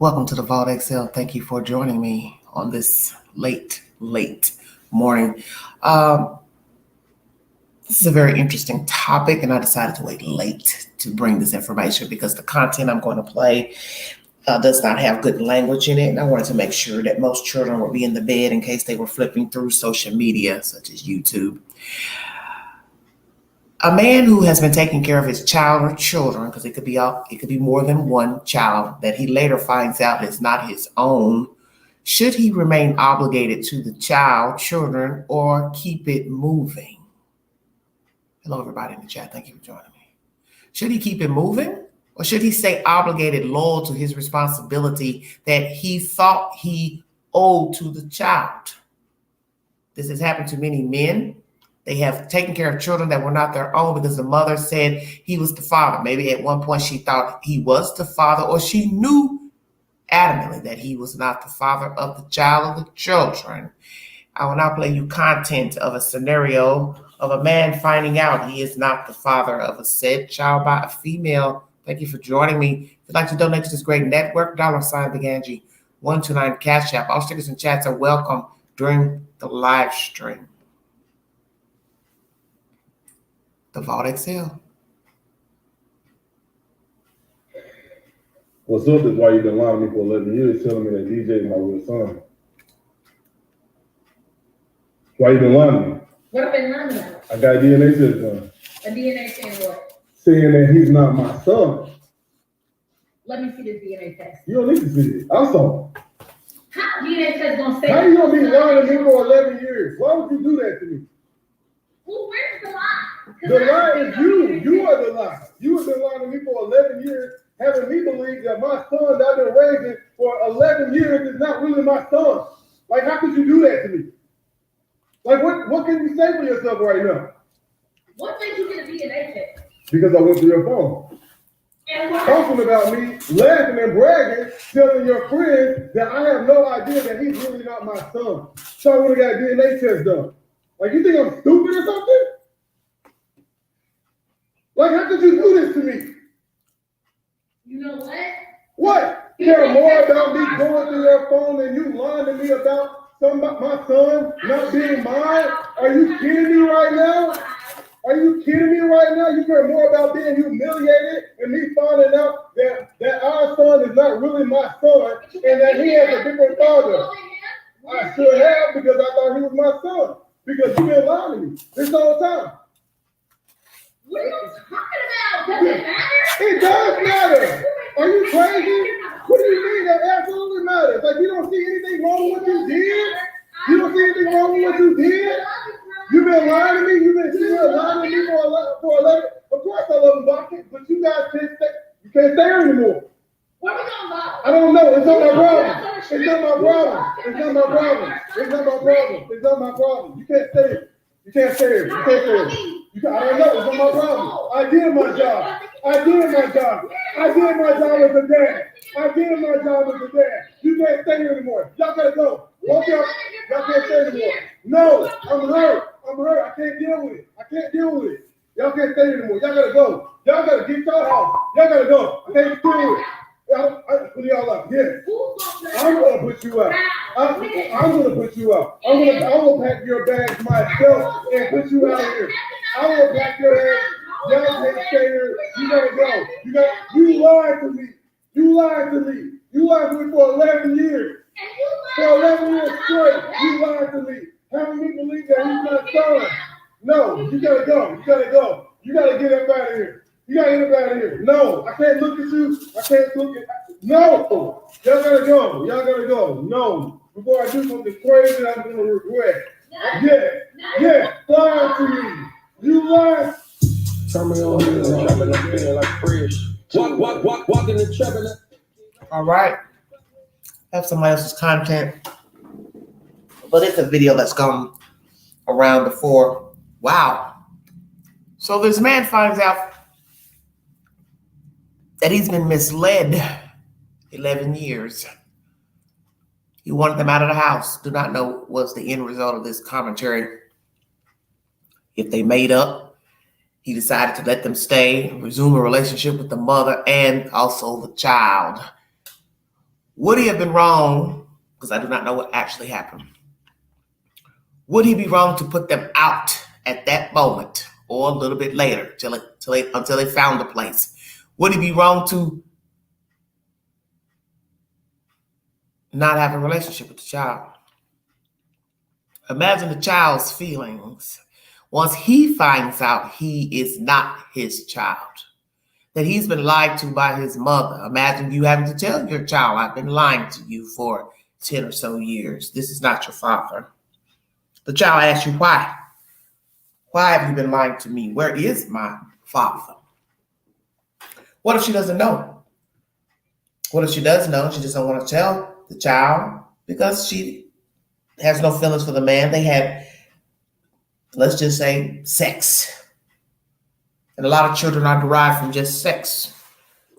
Welcome to the Vault XL. Thank you for joining me on this late morning. This is a very interesting topic, and I decided to wait late to bring this information because the content I'm going to play does not have good language in it. And I wanted to make sure that most children would be in the bed in case they were flipping through social media, such as YouTube. A man who has been taking care of his child or children, because it could be more than one child, that he later finds out is not his own, should he remain obligated to the child, children, or keep it moving? Hello, everybody in the chat. Thank you for joining me. Should he keep it moving, or should he stay obligated, loyal to his responsibility that he thought he owed to the child? This has happened to many men. They have taken care of children that were not their own because the mother said he was the father. Maybe at one point she thought he was the father, or she knew adamantly that he was not the father of the child or the children. I will now play you content of a scenario of a man finding out he is not the father of a said child by a female. Thank you for joining me. If you'd like to donate to this great network, $Big Angie 129 Cash App. All stickers and chats are welcome during the live stream. The Vault XL. What's up is why you've been lying to me for 11 years telling me that DJ is my real son. Why you been lying to me? What have been lying about? I got a DNA test done. A DNA saying what? Saying that he's not my son. Let me see this DNA test. You don't need to see it. I saw it. How DNA test gonna say? How you gonna be lying to me for 11 years? Why would you do that to me? Well, where's the lie? The lie is you. You are the lie. You have been lying to me for 11 years, having me believe that my son that I've been raising for 11 years is not really my son. Like, how could you do that to me? Like, what can you say for yourself right now? What made you get a DNA test? Because I went through your phone. And why? Talking about me, laughing and bragging, telling your friends that I have no idea that he's really not my son. So I would have got a DNA test done. Like, you think I'm stupid or something? Like, how could you do this to me? You know what? What? You care more about me going through your phone than you lying to me about my son not being mine? Are you kidding me right now? Are you kidding me right now? You care more about being humiliated and me finding out that our son is not really my son and that he has a different father. I should have, because I thought he was my son. Because you've been lying to me this whole time. What are you talking about? Does it matter? It does matter. Are you crazy? What do you mean that absolutely matters? Like, you don't see anything wrong with what you did? You don't see anything wrong with what you did? You've been lying to me. You've been lying to me for 11. Of course I love him, but you guys can't stay here anymore. Where we gonna go? I don't know. It's not my problem. It's not my problem. It's not my problem. It's not my problem. It's not my problem. You can't stay here. You can't stay here. You can't stay here. I don't know. It's not my problem. I did my job. I did my job. I did my job as a dad. I did my job as a dad. You can't stay here anymore. Y'all gotta go. Y'all can't stay anymore. No, I'm hurt. I'm hurt. I can't deal with it. I can't deal with it. Y'all can't stay here anymore. Y'all gotta go. Y'all gotta get your house. Y'all gotta go. I can't deal with it. I put y'all out. Yes. I'm gonna put you out. I'm gonna put you out. I'm gonna pack your bags myself and put you out of here. I'm gonna pack your bags. Y'all can't stay here. You gotta go. You lied to me. You lied to me. You lied to me for 11 years. For 11 years straight, you lied to me. Having me believe that he's my son. No, you gotta go. You gotta go. You gotta get up out of here. You gotta get up out of here. No, I can't look at you. I can't look at. No, y'all gotta go. Y'all gotta go. No, before I do something crazy, I'm gonna regret. Yeah, lying to me. You lied. Walk in the trap. All right. I have somebody else's content, but it's a video that's gone around before. Wow. So this man finds out that he's been misled 11 years. He wanted them out of the house. Do not know what's the end result of this commentary. If they made up, he decided to let them stay, resume a relationship with the mother and also the child. Would he have been wrong? Because I do not know what actually happened. Would he be wrong to put them out at that moment or a little bit later until they found the place? Would he be wrong to not have a relationship with the child? Imagine the child's feelings once he finds out he is not his child, that he's been lied to by his mother. Imagine you having to tell your child, I've been lying to you for 10 or so years. This is not your father. The child asks you, why? Why have you been lying to me? Where is my father? What if she doesn't know? What if she does know? She just don't want to tell the child because she has no feelings for the man. They had, let's just say, sex. And a lot of children are derived from just sex.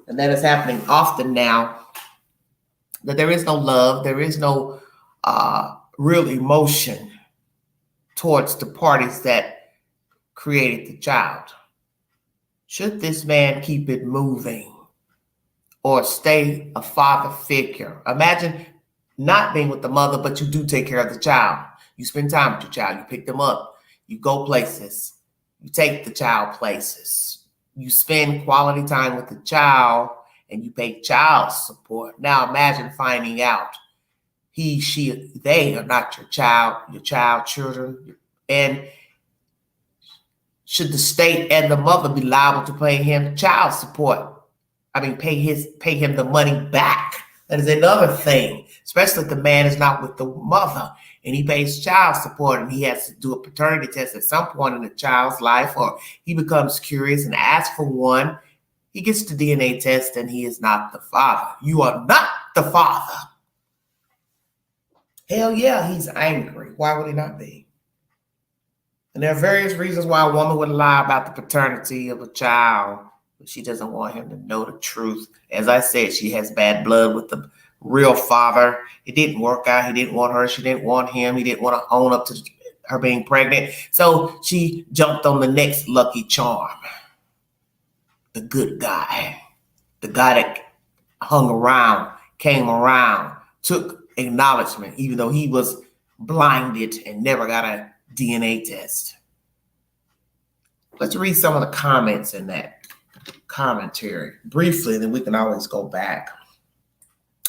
And that is happening often now, that there is no love, there is no real emotion towards the parties that created the child. Should this man keep it moving or stay a father figure? Imagine not being with the mother, but you do take care of the child. You spend time with your child. You pick them up. You go places. You take the child places. You spend quality time with the child and you pay child support. Now imagine finding out he, she, they are not your child, children. And should the state and the mother be liable to pay him child support? I mean, pay him the money back. That is another thing, especially if the man is not with the mother and he pays child support and he has to do a paternity test at some point in the child's life, or he becomes curious and asks for one. He gets the DNA test and he is not the father. You are not the father. Hell yeah, he's angry. Why would he not be? And there are various reasons why a woman would lie about the paternity of a child. She doesn't want him to know the truth. As I said, she has bad blood with the real father. It didn't work out. He didn't want her. She didn't want him. He didn't want to own up to her being pregnant. So she jumped on the next lucky charm. The good guy. The guy that hung around, came around, took acknowledgement, even though he was blinded and never got a DNA test. Let's read some of the comments in that commentary briefly, then we can always go back.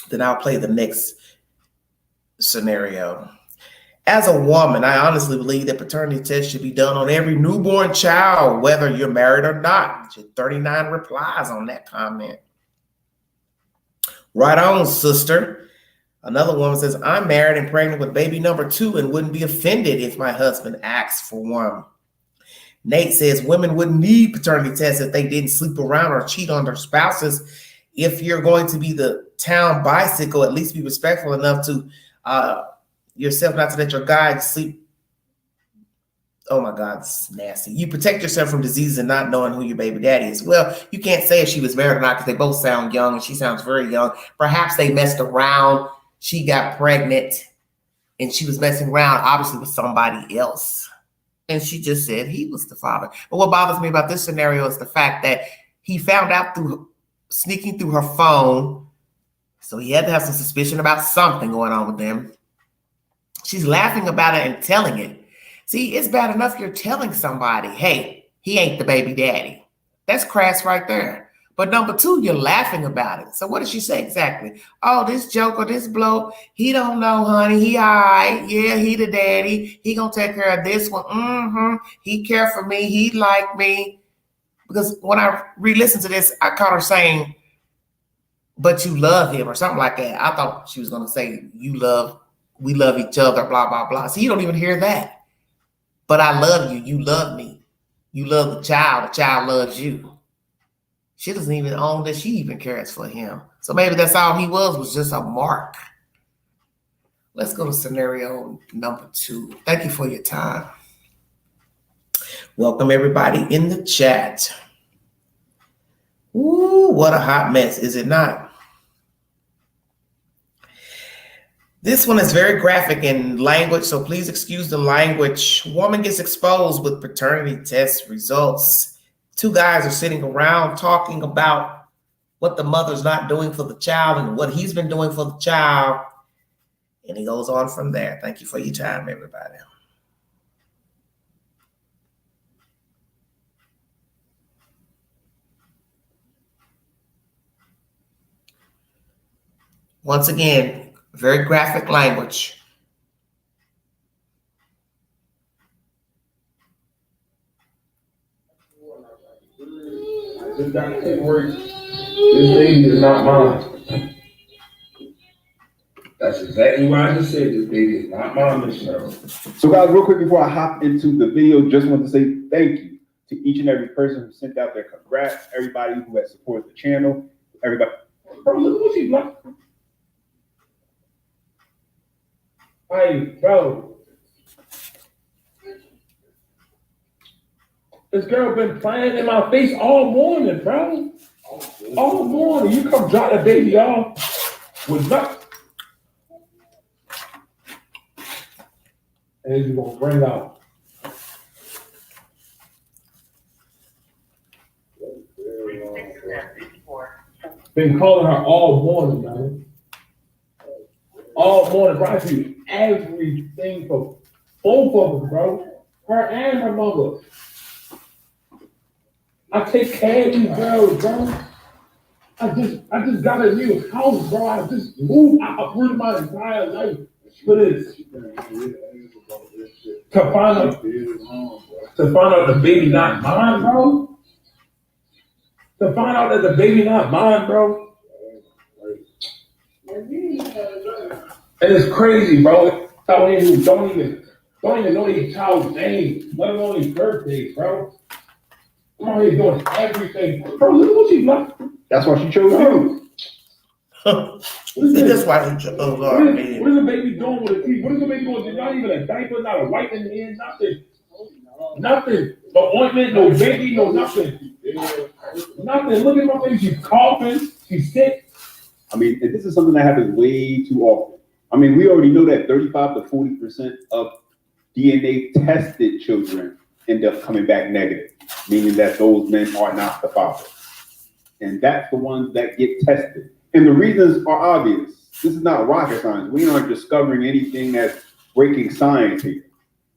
Then I'll play the next scenario. As a woman, I honestly believe that paternity tests should be done on every newborn child, whether you're married or not. 39 replies on that comment. Right on, sister. Another woman says, I'm married and pregnant with baby number 2 and wouldn't be offended if my husband asked for one. Nate says women wouldn't need paternity tests if they didn't sleep around or cheat on their spouses. If you're going to be the town bicycle, at least be respectful enough to yourself not to let your guy sleep. Oh my God, this is nasty. You protect yourself from disease and not knowing who your baby daddy is. Well, you can't say if she was married or not because they both sound young and she sounds very young. Perhaps they messed around. She got pregnant and she was messing around, obviously, with somebody else. And she just said he was the father. But what bothers me about this scenario is the fact that he found out through sneaking through her phone. So he had to have some suspicion about something going on with them. She's laughing about it and telling it. See, it's bad enough you're telling somebody, hey, he ain't the baby daddy. That's crass right there. But number 2, you're laughing about it. So what did she say exactly? Oh, this joke or this bloke, he don't know, honey. He all right. Yeah, he the daddy. He gonna take care of this one. He care for me. He like me. Because when I re-listened to this, I caught her saying, but you love him or something like that. I thought she was gonna say, we love each other, blah, blah, blah. See, you don't even hear that. But I love you. You love me. You love the child loves you. She doesn't even own that she even cares for him. So maybe that's all he was just a mark. Let's go to scenario number 2. Thank you for your time. Welcome everybody in the chat. Ooh, what a hot mess, is it not? This one is very graphic in language, so please excuse the language. Woman gets exposed with paternity test results. 2 guys are sitting around talking about what the mother's not doing for the child and what he's been doing for the child. And he goes on from there. Thank you for your time, everybody. Once again, very graphic language. This got to work. This lady is not mine. That's exactly why I just said this baby is not mine, Miss Cheryl. So guys, real quick before I hop into the video, just want to say thank you to each and every person who sent out their congrats, everybody who has supported the channel, everybody. Bro, look what she's like. Hey, bro. This girl been playing in my face all morning, bro. All morning. You come drop the baby off with nothing. And you're gonna bring out. Been calling her all morning, man. All morning, bro. I do everything for both of them, bro. Her and her mother. I take care of these girls, bro. I just got a new house, bro. I just moved. I uprooted my entire life for this. To find out the baby not mine, bro. To find out that the baby not mine, bro. And it's crazy, bro. Don't even know these child's names, let alone his birthdays, bro. I'm out here doing everything. Bro, look what she's like. That's why she chose you. That's why he chose What is the baby doing with a teeth? What is the baby doing? Not even a diaper, not a wipe in the hand, nothing. Nothing. No ointment, no baby, no nothing. Nothing. Look at my baby. She's coughing. She's sick. I mean, this is something that happens way too often. I mean, we already know that 35 to 40% of DNA tested children end up coming back negative, meaning that those men are not the father. And that's the ones that get tested. And the reasons are obvious. This is not rocket science. We aren't discovering anything that's breaking science here.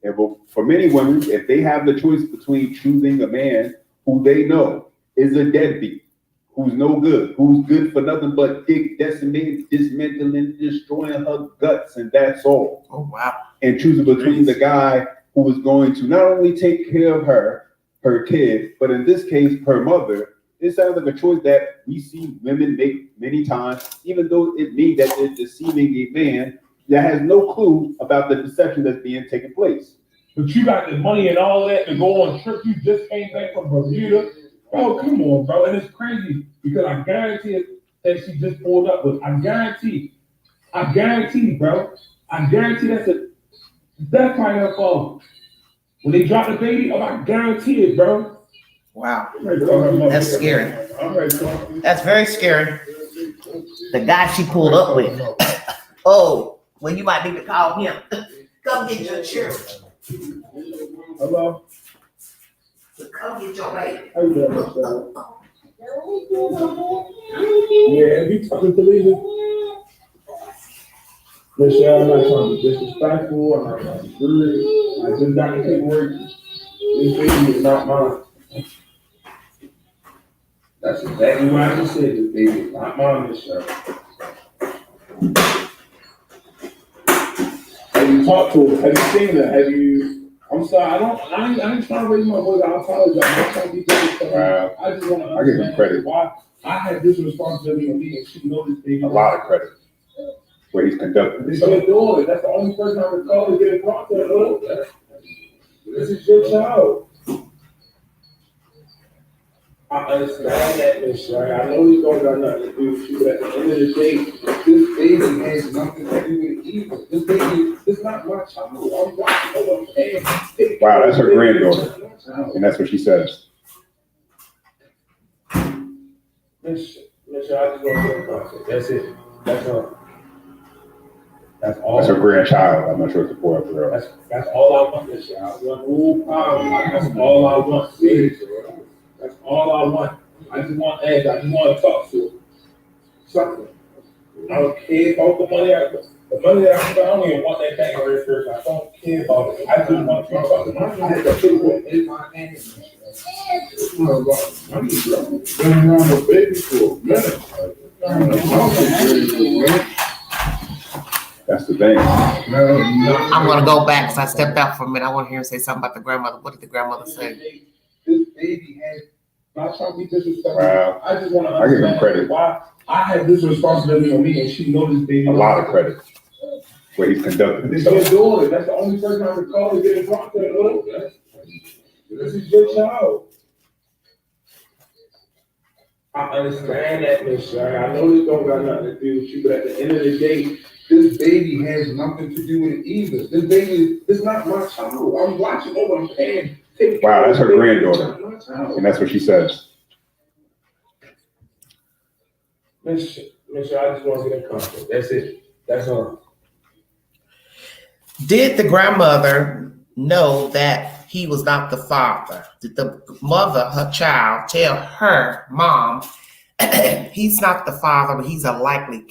And for many women, if they have the choice between choosing a man who they know is a deadbeat, who's no good, who's good for nothing but decimating, dismantling, destroying her guts, and that's all. Oh, wow. And choosing between the guy who is going to not only take care of her kid, but in this case, her mother, it sounds like a choice that we see women make many times, even though it means that they're deceiving a man that has no clue about the deception that's being taken place. But you got the money and all that to go on trips. You just came back from Bermuda. Bro, come on, bro. And it's crazy because I guarantee it that she just pulled up with. I guarantee, bro. I guarantee that's probably her fault. When they drop the baby, I guarantee it, bro. Wow. That's scary. That's very scary. The guy she pulled up with. Oh, well, you might need to call him. Come get your children. Hello? Come get your baby. How you doing, Michelle? Yeah, you talking to Lisa? Michelle, I'm not trying to be disrespectful. I'm not trying to be rude. I just got to take work. This baby is not mine. That's exactly what I just said. This baby is not mine, Michelle. Have you talked to her? Have you seen her? Have you? I'm sorry, I ain't trying to raise my voice. I apologize. I'm not trying to be disrespectful. Wow. I just want to understand credit. Why I had this responsibility on me and she knows this baby. A lot of credit. Where he's conducting. It's your daughter. That's the only person I recall to get a process. This is your child. I understand that, Miss Sherry. I know these don't got nothing to do with you, but at the end of the day, this baby has nothing to do with evil. This baby is not my child. I'm watching over him. Wow, that's her granddaughter. And that's what she says. Miss Sherry, I just want to get a process. That's it. That's all. That's all. That's her grandchild. I'm not sure if it's a boy or girl. That's all I want, Miss Sherry. I want no problem. That's all I want. Seriously. That's all I want. I just want eggs. I just want to talk to her. something. I don't care about the money. The money that I spent, I don't even want that thing right first. I don't care about it. I just want to talk about the money that people in my hands. Been around the baby for a minute. That's the thing. I'm gonna go back because I stepped out for a minute. I want to hear him say something about the grandmother. What did the grandmother say? This baby has not trying to be disrespectful. Wow. I just want to I give him credit. why I had this responsibility on me, and she knows this baby. A lot of credit. Where he's conducting This himself. your daughter. That's the only person I can call to get in contact with. This is your child. I understand that, Miss Shire. I know this don't got nothing to do with you, but at the end of the day, this baby has nothing to do with it either. This baby is not my child. I'm watching over, I'm paying. Wow, that's her granddaughter. And that's what she says. Miss Shire, I just want to get in contact. That's it. That's all. Did the grandmother know that he was not the father? Did the mother, her child, tell her mom, he's not the father, but he's a likely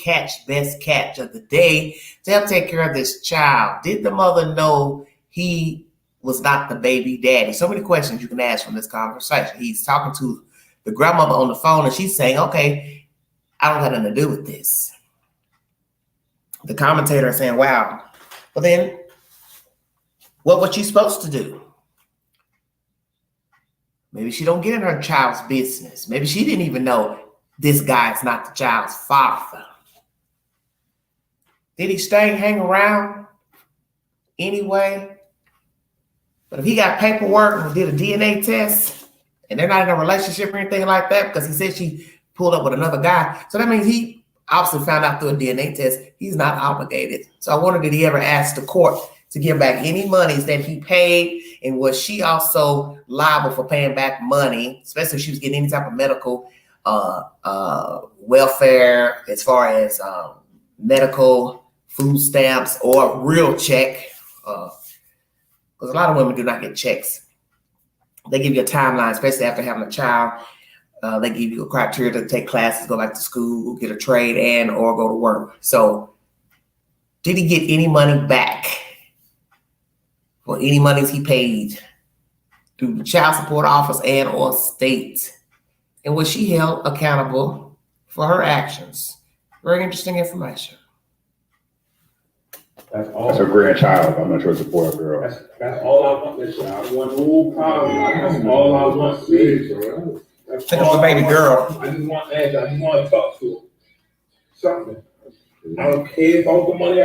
best catch of the day to help take care of this child? Did the mother know he was not the baby daddy? So many questions you can ask from this conversation. He's talking to the grandmother on the phone and she's saying, okay, I don't have nothing to do with this. The commentator is saying, wow. Well then, what was she supposed to do? Maybe she don't get in her child's business. Maybe she didn't even know this guy's not the child's father. Did he hang around anyway? But if he got paperwork and did a DNA test and they're not in a relationship or anything like that because he said she pulled up with another guy, so that means he obviously found out through a DNA test he's not obligated. So I wonder, did he ever ask the court to give back any monies that he paid? And was she also liable for paying back money, especially if she was getting any type of medical welfare, as far as medical food stamps or real check? Because a lot of women do not get checks. They give you a timeline, especially after having a child. They give you a criteria to take classes, go back to school, get a trade, and or go to work. So did he get any money back for any monies he paid through the child support office and or state? And was she held accountable for her actions? Very interesting information. That's all. That's her grandchild. I'm not sure it's a boy or girl. That's all I want. This I want no problem. That's all I want to see. Think of the baby girl. I just want to ask. I just want to talk to her. Something. I don't care about the money.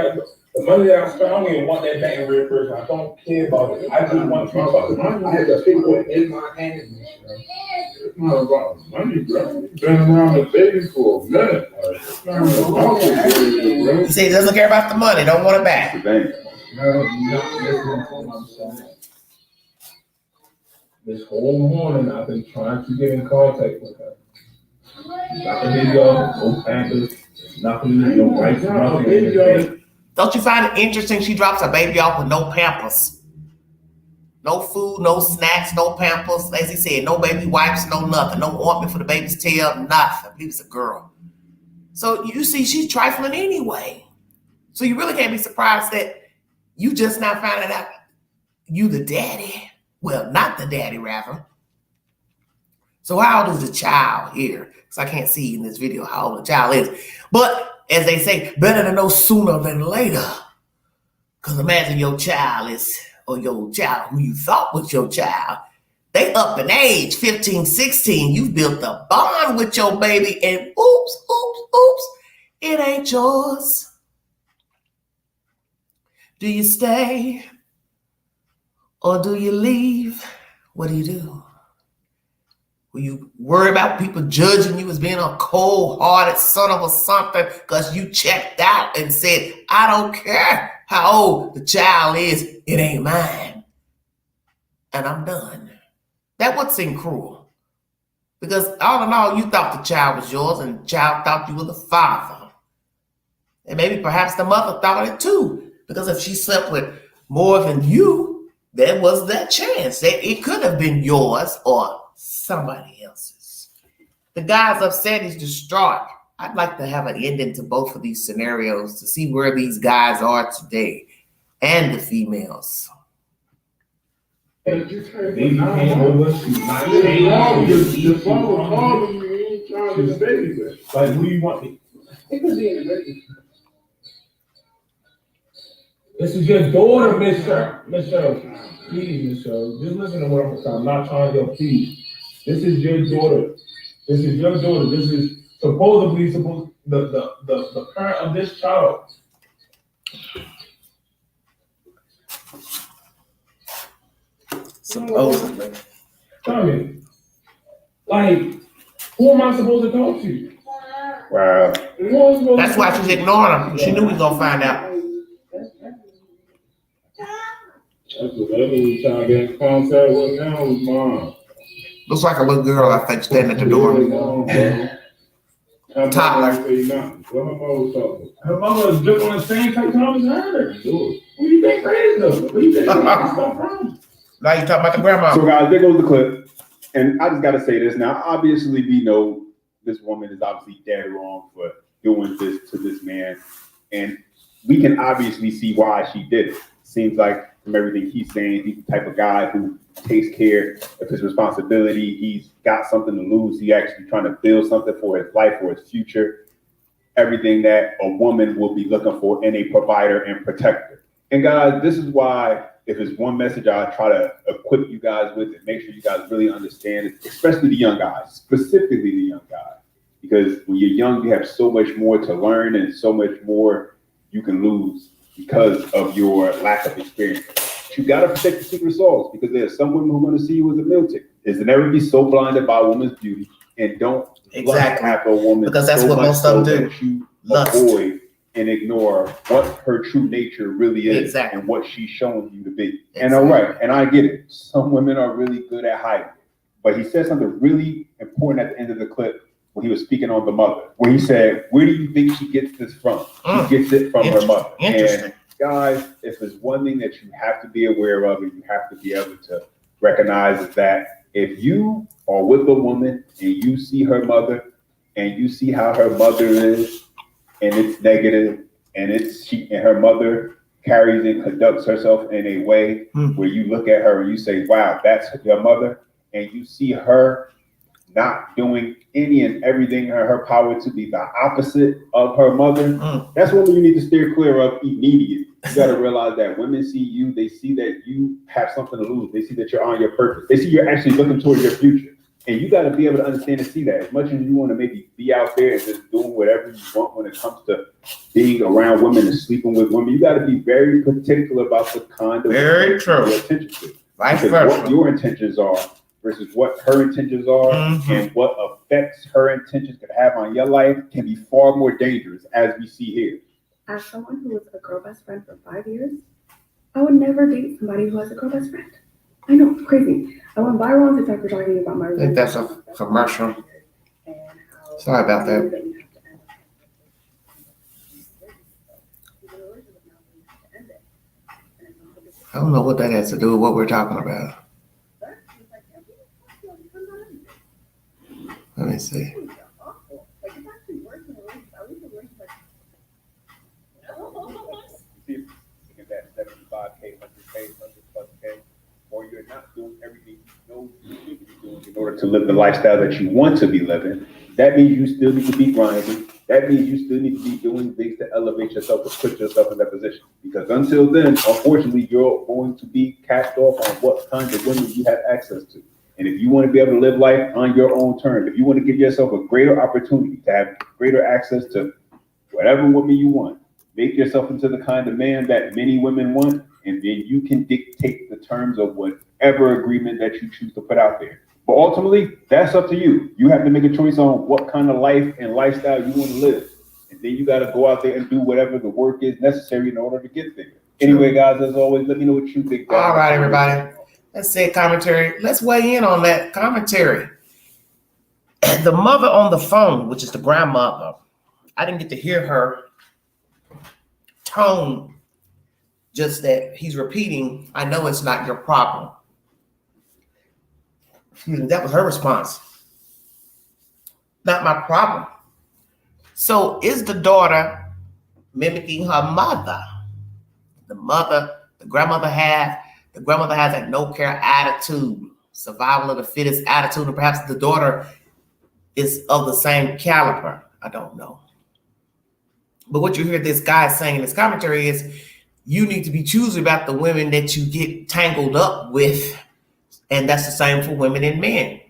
The money that I spent, I don't even want that thing real person. I don't care about it. I just want to talk about the money that people in my hands. It's not about money, bro. Been around the baby for a minute. He said he doesn't care about the money, don't want it back. That's the thing. This whole morning, I've been trying to get in contact with her. Nothing video, no Pampers, nothing, no rights, nothing. Don't you find it interesting she drops her baby off with no Pampers? No food, no snacks, no Pampers. As he said, no baby wipes, no nothing. No ointment for the baby's tail, nothing. I believe it's a girl. So you see, she's trifling anyway. So you really can't be surprised that you just now finding out you the daddy. Well, not the daddy, rather. So how old is the child here? Because I can't see in this video how old the child is. But as they say, better to know sooner than later. Because imagine your child is, or your child who you thought was your child, they up in age, 15, 16. You built a bond with your baby and oops, it ain't yours. Do you stay or do you leave? What do? Will you worry about people judging you as being a cold-hearted son of a something because you checked out and said, I don't care how old the child is, it ain't mine. And I'm done. That would seem cruel. Because all in all, you thought the child was yours and the child thought you were the father. And maybe perhaps the mother thought it too. Because if she slept with more than you, there was that chance that it could have been yours or somebody else's. The guy's upset, he's distraught. I'd like to have an ending to both of these scenarios to see where these guys are today and the females. They came over, she's not saying Your phone calling me, you ain't trying to say anything. like, who you want me? This is your daughter, Mister. Please, Mister. Just listen to what I'm saying. I'm not trying to yell, please. This is your daughter. This is your daughter. This is supposedly the parent of this child. Supposedly. Tell me, like, who am I supposed to talk to? Wow. That's why she's ignoring him. She knew we was gonna find out. That's what that was trying to get in contact with now was mom. Looks like a little girl, I think, standing at the door. Toddler. What her mother was talking. Her mama was built on the same type time as her. Who do you think raised her? Who do you think raised her? Now you talking about the grandma. So guys, there goes the clip. And I just gotta say this now. Obviously, we know this woman is obviously dead wrong for doing this to this man. And we can obviously see why she did it. Seems like from everything he's saying, he's the type of guy who takes care of his responsibility. He's got something to lose. He's actually trying to build something for his life, for his future. Everything that a woman will be looking for in a provider and protector. And guys, this is why, if it's one message I try to equip you guys with and make sure you guys really understand it, especially the young guys, specifically the young guys. Because when you're young, you have so much more to learn and so much more you can lose because of your lack of experience. But you gotta protect the secret sauce, because there's some women who want to see you as a meal ticket. Is to never be so blinded by a woman's beauty, and don't lust after a woman, because that's so what much most of them so do. that you Lust. avoid and ignore what her true nature really is. Exactly. And what she's showing you to be. Exactly. And all right, and I get it. Some women are really good at hiding. But he said something really important at the end of the clip when he was speaking on the mother, where he said, where do you think she gets this from? She gets it from her mother. Interesting. And guys, if there's one thing that you have to be aware of and you have to be able to recognize, is that if you are with a woman and you see her mother and you see how her mother is, and it's negative, and her mother carries and conducts herself in a way where you look at her and you say, wow, that's your mother, and you see her not doing any and everything in her power to be the opposite of her mother, that's what you need to steer clear of immediately. You got to realize that women see you, they see that you have something to lose, they see that you're on your purpose, they see you're actually looking towards your future. And you got to be able to understand and see that. As much as you want to maybe be out there and just doing whatever you want when it comes to being around women and sleeping with women, you got to be very particular about the kind of Very true. your attention to. Vice Because what versa. your intentions are versus what her intentions are, and what effects her intentions could have on your life can be far more dangerous, as we see here. As someone who was a girl best friend for 5 years, I would never date somebody who has a girl best friend. I know, crazy. I went viral on TikTok for talking about my I think that's a commercial. Sorry about that. I don't know what that has to do with what we're talking about. Let me see. You get that 75K, 100K, 100+K, or you're not doing everything you know you need to be doing in order to live the lifestyle that you want to be living. That means you still need to be grinding. That means you still need to be doing things to elevate yourself, to put yourself in that position. Because until then, unfortunately, you're going to be cast off on what kinds of women you have access to. And if you want to be able to live life on your own terms, if you want to give yourself a greater opportunity to have greater access to whatever woman you want, make yourself into the kind of man that many women want, and then you can dictate the terms of whatever agreement that you choose to put out there. But ultimately, that's up to you. You have to make a choice on what kind of life and lifestyle you want to live. And then you got to go out there and do whatever the work is necessary in order to get there. Anyway, guys, as always, let me know what you think. All right, everybody. Let's say commentary. Let's weigh in on that commentary. The mother on the phone, which is the grandmother, I didn't get to hear her tone, just that he's repeating, I know it's not your problem. Excuse me, that was her response. Not my problem. So is the daughter mimicking her mother? The grandmother has that no care attitude, survival of the fittest attitude, and perhaps the daughter is of the same caliber. I don't know. But what you hear this guy saying in his commentary is you need to be choosy about the women that you get tangled up with. And that's the same for women and men.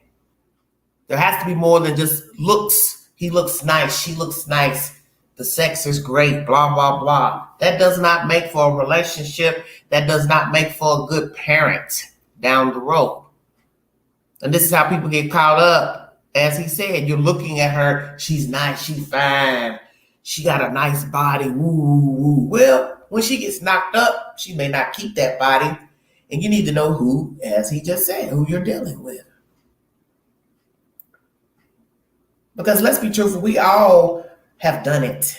There has to be more than just looks. He looks nice. She looks nice. The sex is great, blah, blah, blah. That does not make for a relationship. That does not make for a good parent down the road. And this is how people get caught up. As he said, you're looking at her. She's nice. She's fine. She got a nice body. Woo, woo, woo. Well, when she gets knocked up, she may not keep that body. And you need to know who, as he just said, who you're dealing with. Because let's be truthful, we all have done it.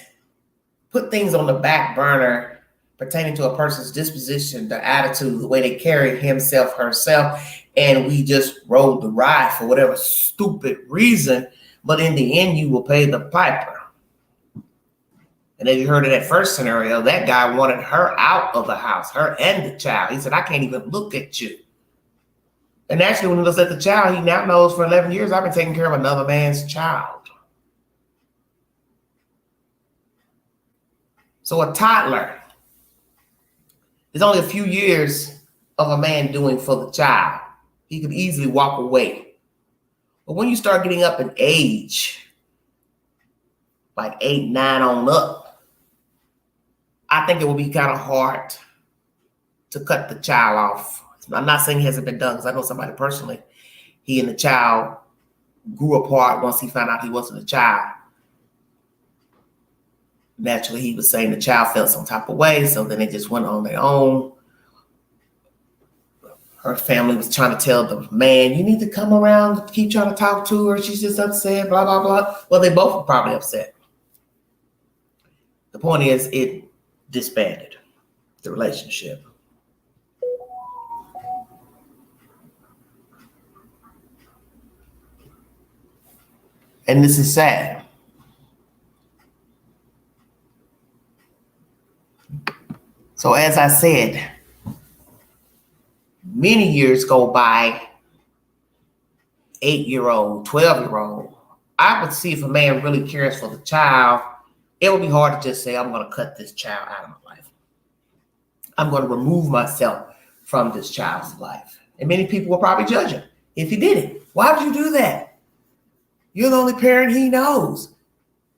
Put things on the back burner pertaining to a person's disposition, their attitude, the way they carry himself, herself, and we just rode the ride for whatever stupid reason. But in the end, you will pay the piper. And as you heard in that first scenario, that guy wanted her out of the house, her and the child. He said, I can't even look at you. And actually, when he looks at the child, he now knows for 11 years, I've been taking care of another man's child. So a toddler is only a few years of a man doing for the child. He could easily walk away. But when you start getting up in age, like 8, 9 on up, I think it will be kind of hard to cut the child off. I'm not saying he hasn't been done, because I know somebody personally, he and the child grew apart once he found out he wasn't a child. Naturally, he was saying the child felt some type of way, so then they just went on their own. Her family was trying to tell the man, you need to come around, keep trying to talk to her. She's just upset, blah, blah, blah. Well, they both were probably upset. The point is, it disbanded the relationship. And this is sad. So as I said, many years go by, 8-year-old, 12-year-old. I would see if a man really cares for the child, it would be hard to just say, I'm going to cut this child out of my life. I'm going to remove myself from this child's life. And many people will probably judge him if he did it. Why would you do that? You're the only parent he knows.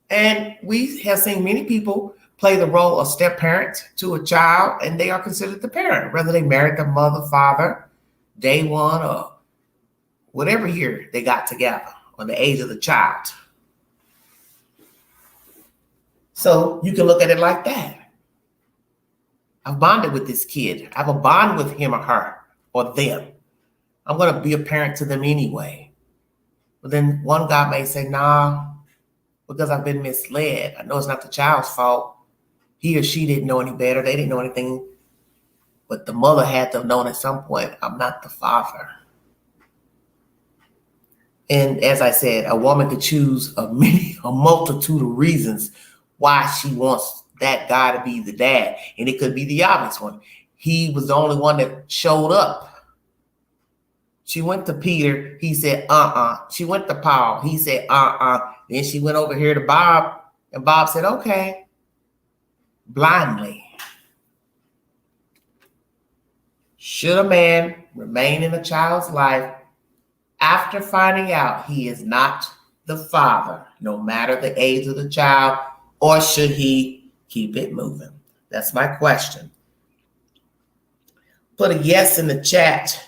And we have seen many people play the role of step parent to a child, and they are considered the parent, whether they married the mother, father, day one, or whatever year they got together, or the age of the child. So you can look at it like that. I've bonded with this kid. I have a bond with him or her or them. I'm going to be a parent to them anyway. But then one guy may say, nah, because I've been misled. I know it's not the child's fault. He or she didn't know any better. They didn't know anything. But the mother had to have known at some point, I'm not the father. And as I said, a woman could choose a multitude of reasons why she wants that guy to be the dad. And it could be the obvious one. He was the only one that showed up. She went to Peter. He said, She went to Paul. He said, Then she went over here to Bob. And Bob said, okay. Blindly. Should a man remain in a child's life after finding out he is not the father, no matter the age of the child, or should he keep it moving? That's my question. Put a yes in the chat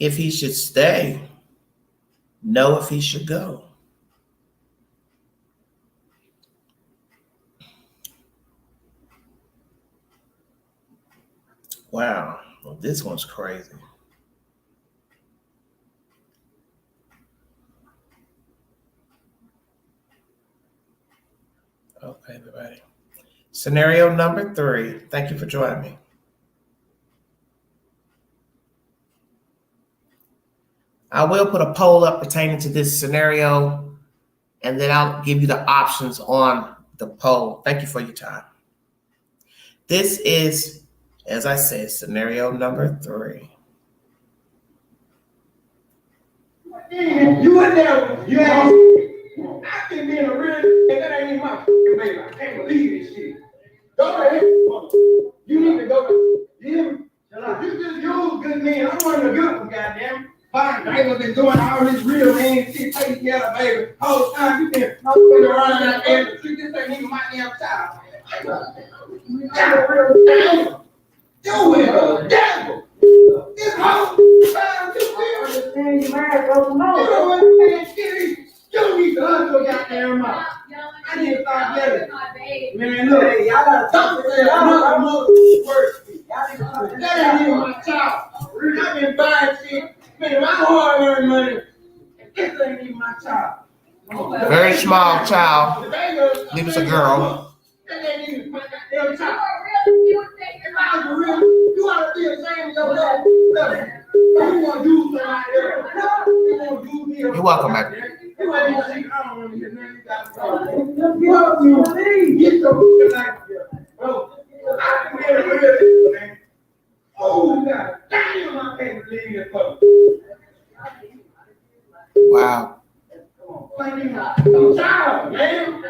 if he should stay. No if he should go. Wow, well, this one's crazy. Okay, everybody. Scenario number 3. Thank you for joining me. I will put a poll up pertaining to this scenario. and then I'll give you the options on the poll. Thank you for your time. This is, as I said, scenario number 3. You in there, you ain't. I can be in a real and that ain't even my baby. I can't believe this shit. Go ahead. You need to go. You hear me? You just use good men. I'm one of the good ones, goddamn. Fine, I ain't been doing all this real man shit, taking care of the baby. Whole time you been around out there in the street. This ain't even my damn child. I'm a real devil. You is a devil. This whole time you feel. You don't understand shit. You need to hunt your goddamn mouth. I need to stop yelling. Man, look, y'all gotta talk to that. I'm not worse. That ain't even my child. I've been buying shit. Man, my hard earned money. This ain't even my child. Very small child. I believe it's a girl. That ain't even my goddamn child. If I was real, you ought to be ashamed of yourself. You want to do something like that. You want to do this. You're welcome, baby. You ain't even see, I don't want to hear nothing you got to say. Get your fucking life here. Bro, I can get a real man. Oh, God damn, I can't believe this, bro. Wow. Child, man.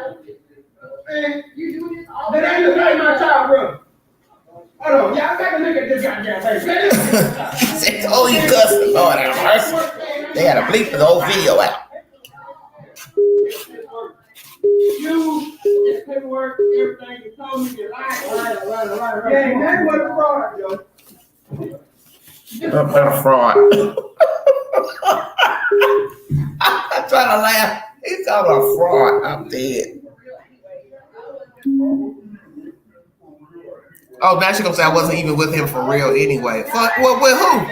Man, you do this all day. That ain't like my child, bro. Hold on, y'all take a look at this goddamn baby. He said, oh, you cussing, Lord have mercy. They had to bleep the whole video out. You, this paperwork, everything you told me, you lied. Right. Yeah, ain't nothing but a fraud, yo. A fraud. I'm trying to laugh. He's talking about fraud. I'm dead. Oh, now she's gonna say I wasn't even with him for real anyway. Fuck, well, with who?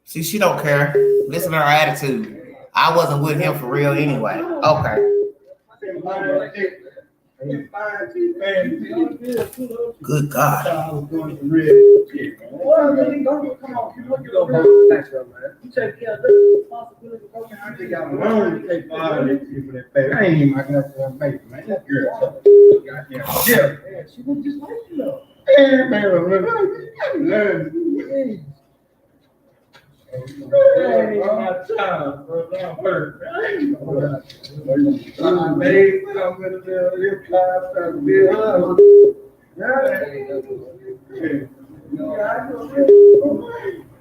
See, she don't care. Listen to her attitude. I wasn't with him for real anyway. Okay. Good God. I ain't even my goddamn baby, man. That girl, yeah, she was just like you know. Yeah, man, my child, bro. I'm hurt.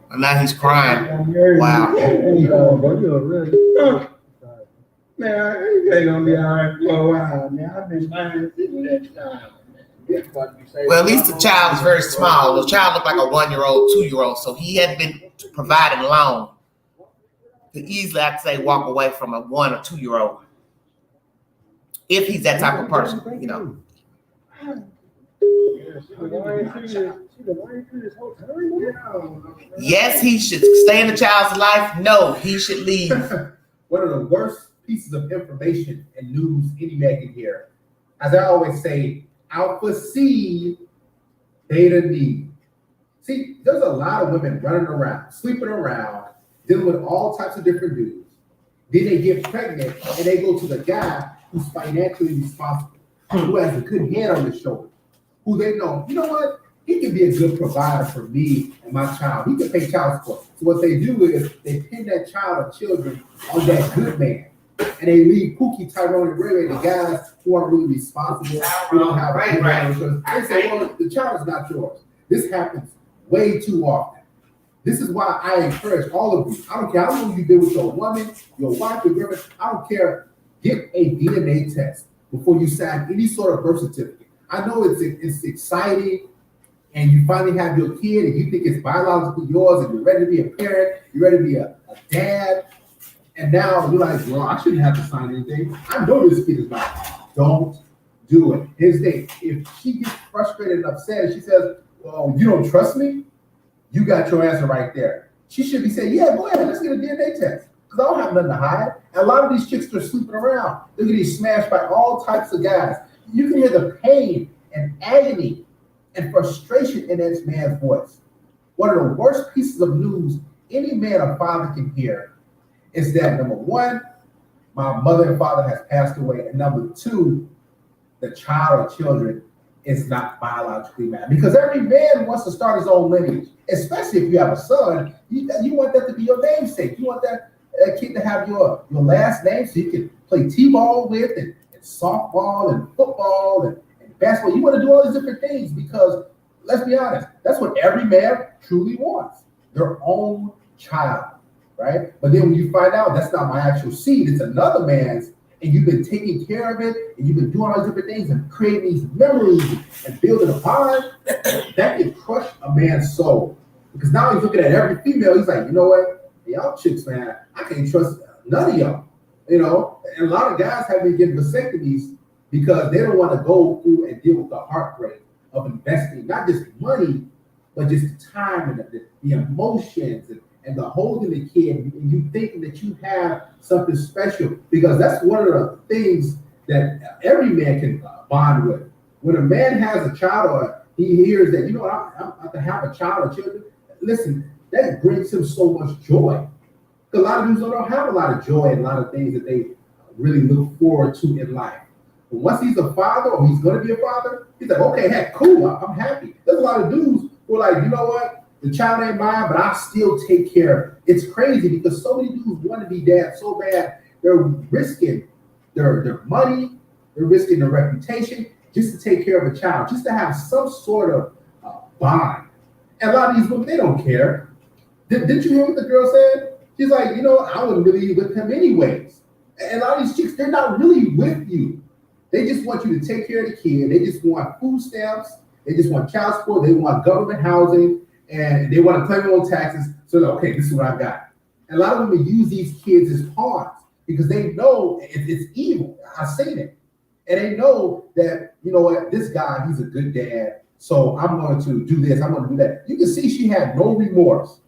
And now he's crying. Wow. Man, I ain't gonna be all right for a while, man. I've been buying that child. Well, at least the child is very small. The child looked like a 1-year-old, 2-year-old, so he hadn't been provided long to easily, I'd say, walk away from a 1 or 2-year-old. If he's that type of person, you know. Yes, he should stay in the child's life. No, he should leave. One of the worst pieces of information and news any man can hear. As I always say, alpha seed, beta need. See, there's a lot of women running around, sleeping around, dealing with all types of different dudes. Then they get pregnant and they go to the guy who's financially responsible, who has a good head on his shoulder, who they know, you know what? He can be a good provider for me and my child. He can pay child support. So what they do is they pin that child or children on that good man. And they leave Pookie, Tyrone, and Ray Ray, the guys who aren't really responsible, who don't have a good insurance. They say, well, the child is not yours. This happens way too often. This is why I encourage all of you. I don't care how long you've been with your woman, your wife, your girlfriend. I don't care. Get a DNA test before you sign any sort of birth certificate. I know it's exciting, and you finally have your kid, and you think it's biologically yours, and you're ready to be a parent, you're ready to be a dad. And now you're like, well, I shouldn't have to sign anything. I know this kid is mine. Don't do it. Here's the thing. If she gets frustrated and upset and she says, well, you don't trust me, you got your answer right there. She should be saying, yeah, go ahead, let's get a DNA test. Because I don't have nothing to hide. And a lot of these chicks are sleeping around. They're getting smashed by all types of guys. You can hear the pain and agony and frustration in that man's voice. One of the worst pieces of news any man or father can hear is that, number one, my mother and father has passed away, and number two, the child or children is not biologically married. Because every man wants to start his own lineage, especially if you have a son. You want that to be your namesake. You want that kid to have your last name so you can play t-ball with, and softball and football and basketball. You want to do all these different things because, let's be honest, that's what every man truly wants, their own child, right? But then when you find out that's not my actual seed, it's another man's, and you've been taking care of it, and you've been doing all these different things and creating these memories and building a bond, that can crush a man's soul. Because now he's looking at every female, he's like, you know what? Y'all chicks, man, I can't trust none of y'all. You know, and a lot of guys have been getting vasectomies because they don't want to go through and deal with the heartbreak of investing, not just money, but just the time and the emotions and the holding the kid, and you thinking that you have something special, because that's one of the things that every man can bond with. When a man has a child or he hears that, you know, I can have a child or children, listen, that brings him so much joy. A lot of dudes don't have a lot of joy and a lot of things that they really look forward to in life. But once he's a father or he's going to be a father, he's like, okay, heck, cool, I'm happy. There's a lot of dudes who are like, you know what? The child ain't mine, but I still take care of it. It's crazy because so many dudes want to be dads so bad, they're risking their money, they're risking their reputation just to take care of a child, just to have some sort of bond. And a lot of these women, they don't care. Didn't you hear what the girl said? She's like, you know, I wouldn't really be with him anyways. And a lot of these chicks, they're not really with you. They just want you to take care of the kid. They just want food stamps. They just want child support. They want government housing. And they want to claim their own taxes. So, okay, this is what I got. And a lot of women use these kids as pawns because they know it's evil. I've seen it. And they know that, you know what, this guy, he's a good dad. So I'm going to do this. I'm going to do that. You can see she had no remorse.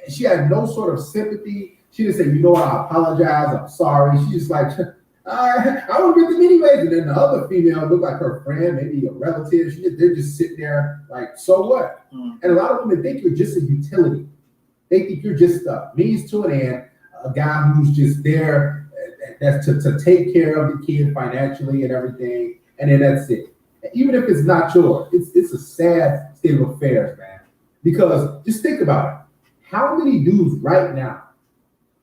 She had no sort of sympathy. She didn't say, you know what, I apologize, I'm sorry. She just like, I would with them anyways. And then the other female looked like her friend, maybe a relative. They're just sitting there like, so what? And a lot of women think you're just a utility. They think you're just a means to an end, a guy who's just there that's to take care of the kid financially and everything. And then that's it. And even if it's not yours, it's a sad state of affairs, man. Because just think about it. How many dudes right now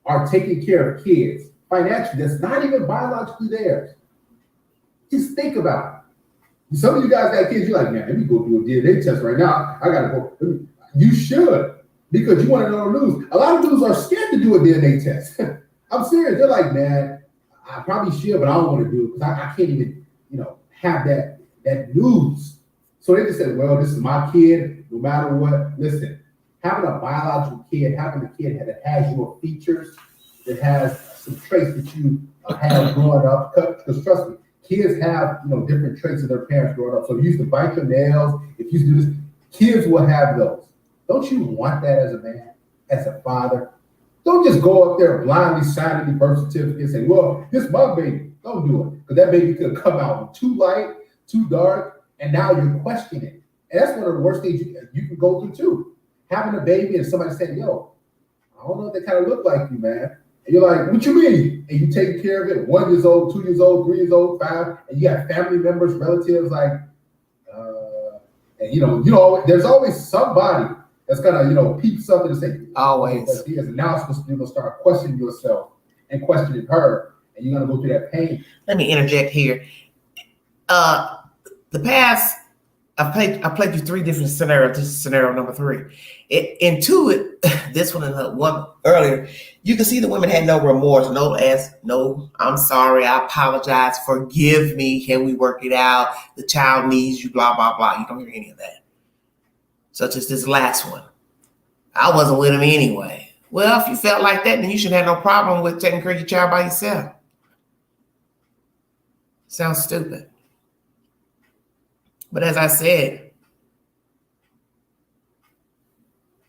are taking care of kids financially that's not even biologically theirs? Just think about it. Some of you guys got kids, you're like, man, let me go do a DNA test right now. I gotta go. You should, because you want to know the news. A lot of dudes are scared to do a DNA test. I'm serious. They're like, man, I probably should, but I don't want to do it because I can't even, you know, have that news. So they just said, well, this is my kid, no matter what. Listen. Having a biological kid, having a kid that has your features, that has some traits that you have growing up, because trust me, kids have, you know, different traits of their parents growing up. So if you used to bite your nails, if you used to do this, kids will have those. Don't you want that as a man, as a father? Don't just go up there blindly signing the birth certificate and say, well, this is my baby. Don't do it, because that baby could come out too light, too dark, and now you're questioning it. And that's one of the worst things you can go through too. Having a baby and somebody saying, yo, I don't know if they kind of look like you, man. And you're like, what you mean? And you take care of it, 1 year old, 2 years old, 3 years old, 5, and you got family members, relatives, like, and you know, there's always somebody that's gonna, you know, peep something and say, always. And now you're gonna start questioning yourself and questioning her, and you're gonna go through that pain. Let me interject here. The past, I played you 3 different scenarios. This is scenario number 3. This one and the one earlier, you can see the women had no remorse, no, I'm sorry, I apologize, forgive me, can we work it out? The child needs you, blah, blah, blah. You don't hear any of that. Such as this last one. I wasn't with him anyway. Well, if you felt like that, then you should have no problem with taking care of your child by yourself. Sounds stupid. But as I said,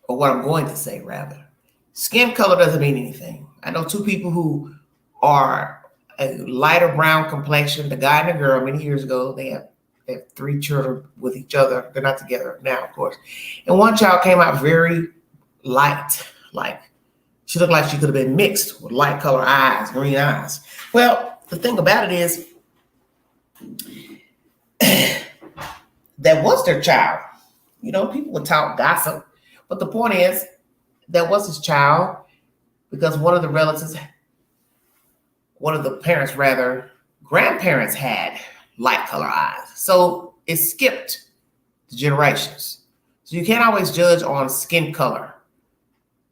or what I'm going to say rather, skin color doesn't mean anything. I know 2 people who are a lighter brown complexion, the guy and the girl, many years ago, they have They have 3 children with each other. They're not together now, of course. And one child came out very light, like she looked like she could have been mixed with light color eyes, green eyes. Well, the thing about it is that was their child. You know, people would talk gossip, but the point is that was his child because one of the parents rather, grandparents had light color eyes. So it skipped the generations. So you can't always judge on skin color.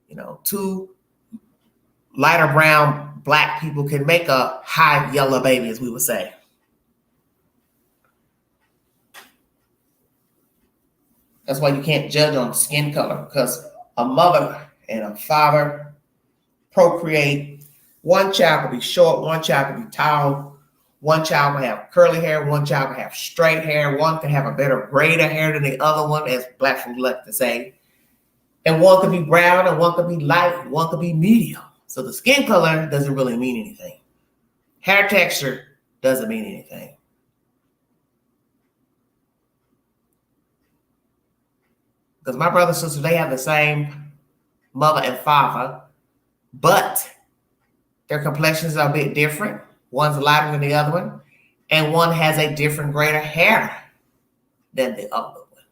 You know, 2 lighter brown black people can make a high yellow baby, as we would say. That's why you can't judge on skin color, because a mother and a father procreate. One child could be short, one child could be tall, one child can have curly hair, one child can have straight hair, one can have a better braid of hair than the other one, as black folks like to say. And one could be brown, and one could be light, one could be medium. So the skin color doesn't really mean anything. Hair texture doesn't mean anything. Because my brother and sister, they have the same mother and father, but their complexions are a bit different. One's lighter than the other one, and one has a different grade of hair than the other one.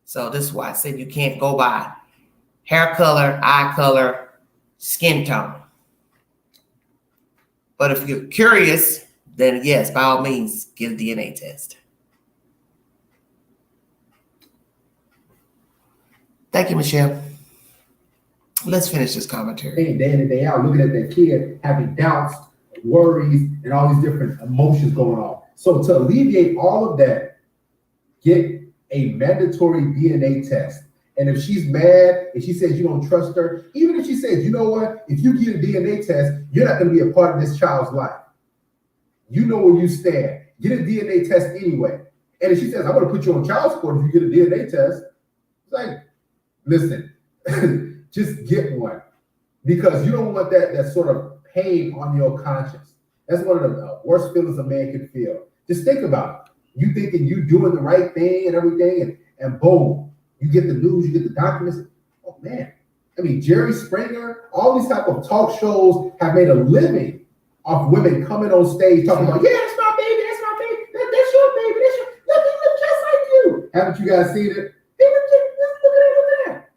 So this is why I said you can't go by hair color, eye color, skin tone. But if you're curious, then yes, by all means, get a DNA test. Thank you, Michelle. Let's finish this commentary. Day in and day out, looking at that kid, having doubts, worries, and all these different emotions going on. So to alleviate all of that, get a mandatory DNA test. And if she's mad, if she says you don't trust her, even if she says, you know what, if you get a DNA test, you're not going to be a part of this child's life. You know where you stand. Get a DNA test anyway. And if she says, I'm going to put you on child support if you get a DNA test, it's like, listen, just get one, because you don't want that sort of pain on your conscience. That's one of the worst feelings a man can feel. Just think about it. You thinking you doing the right thing and everything, and boom, you get the news, you get the documents. Oh man, I mean, Jerry Springer, all these type of talk shows have made a living off women coming on stage talking about, yeah, that's my baby, that's your baby, look just like you. Haven't you guys seen it? Look at that.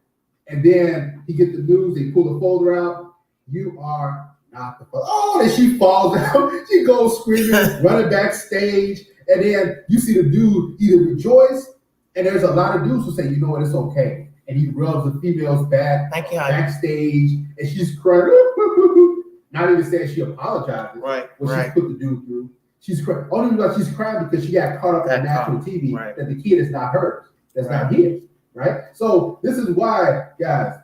And then he gets the news, they pull the folder out. You are not the father. Oh, and she falls down. She goes screaming, running backstage. And then you see the dude either rejoice, and there's a lot of dudes who say, you know what, it's okay. And he rubs the female's back backstage, and she's crying. Not even saying she apologizes. Right. She put the dude through. She's crying. Only because she's crying because she got caught up on national TV that the kid is not hers. That's not his. Right? So this is why, guys,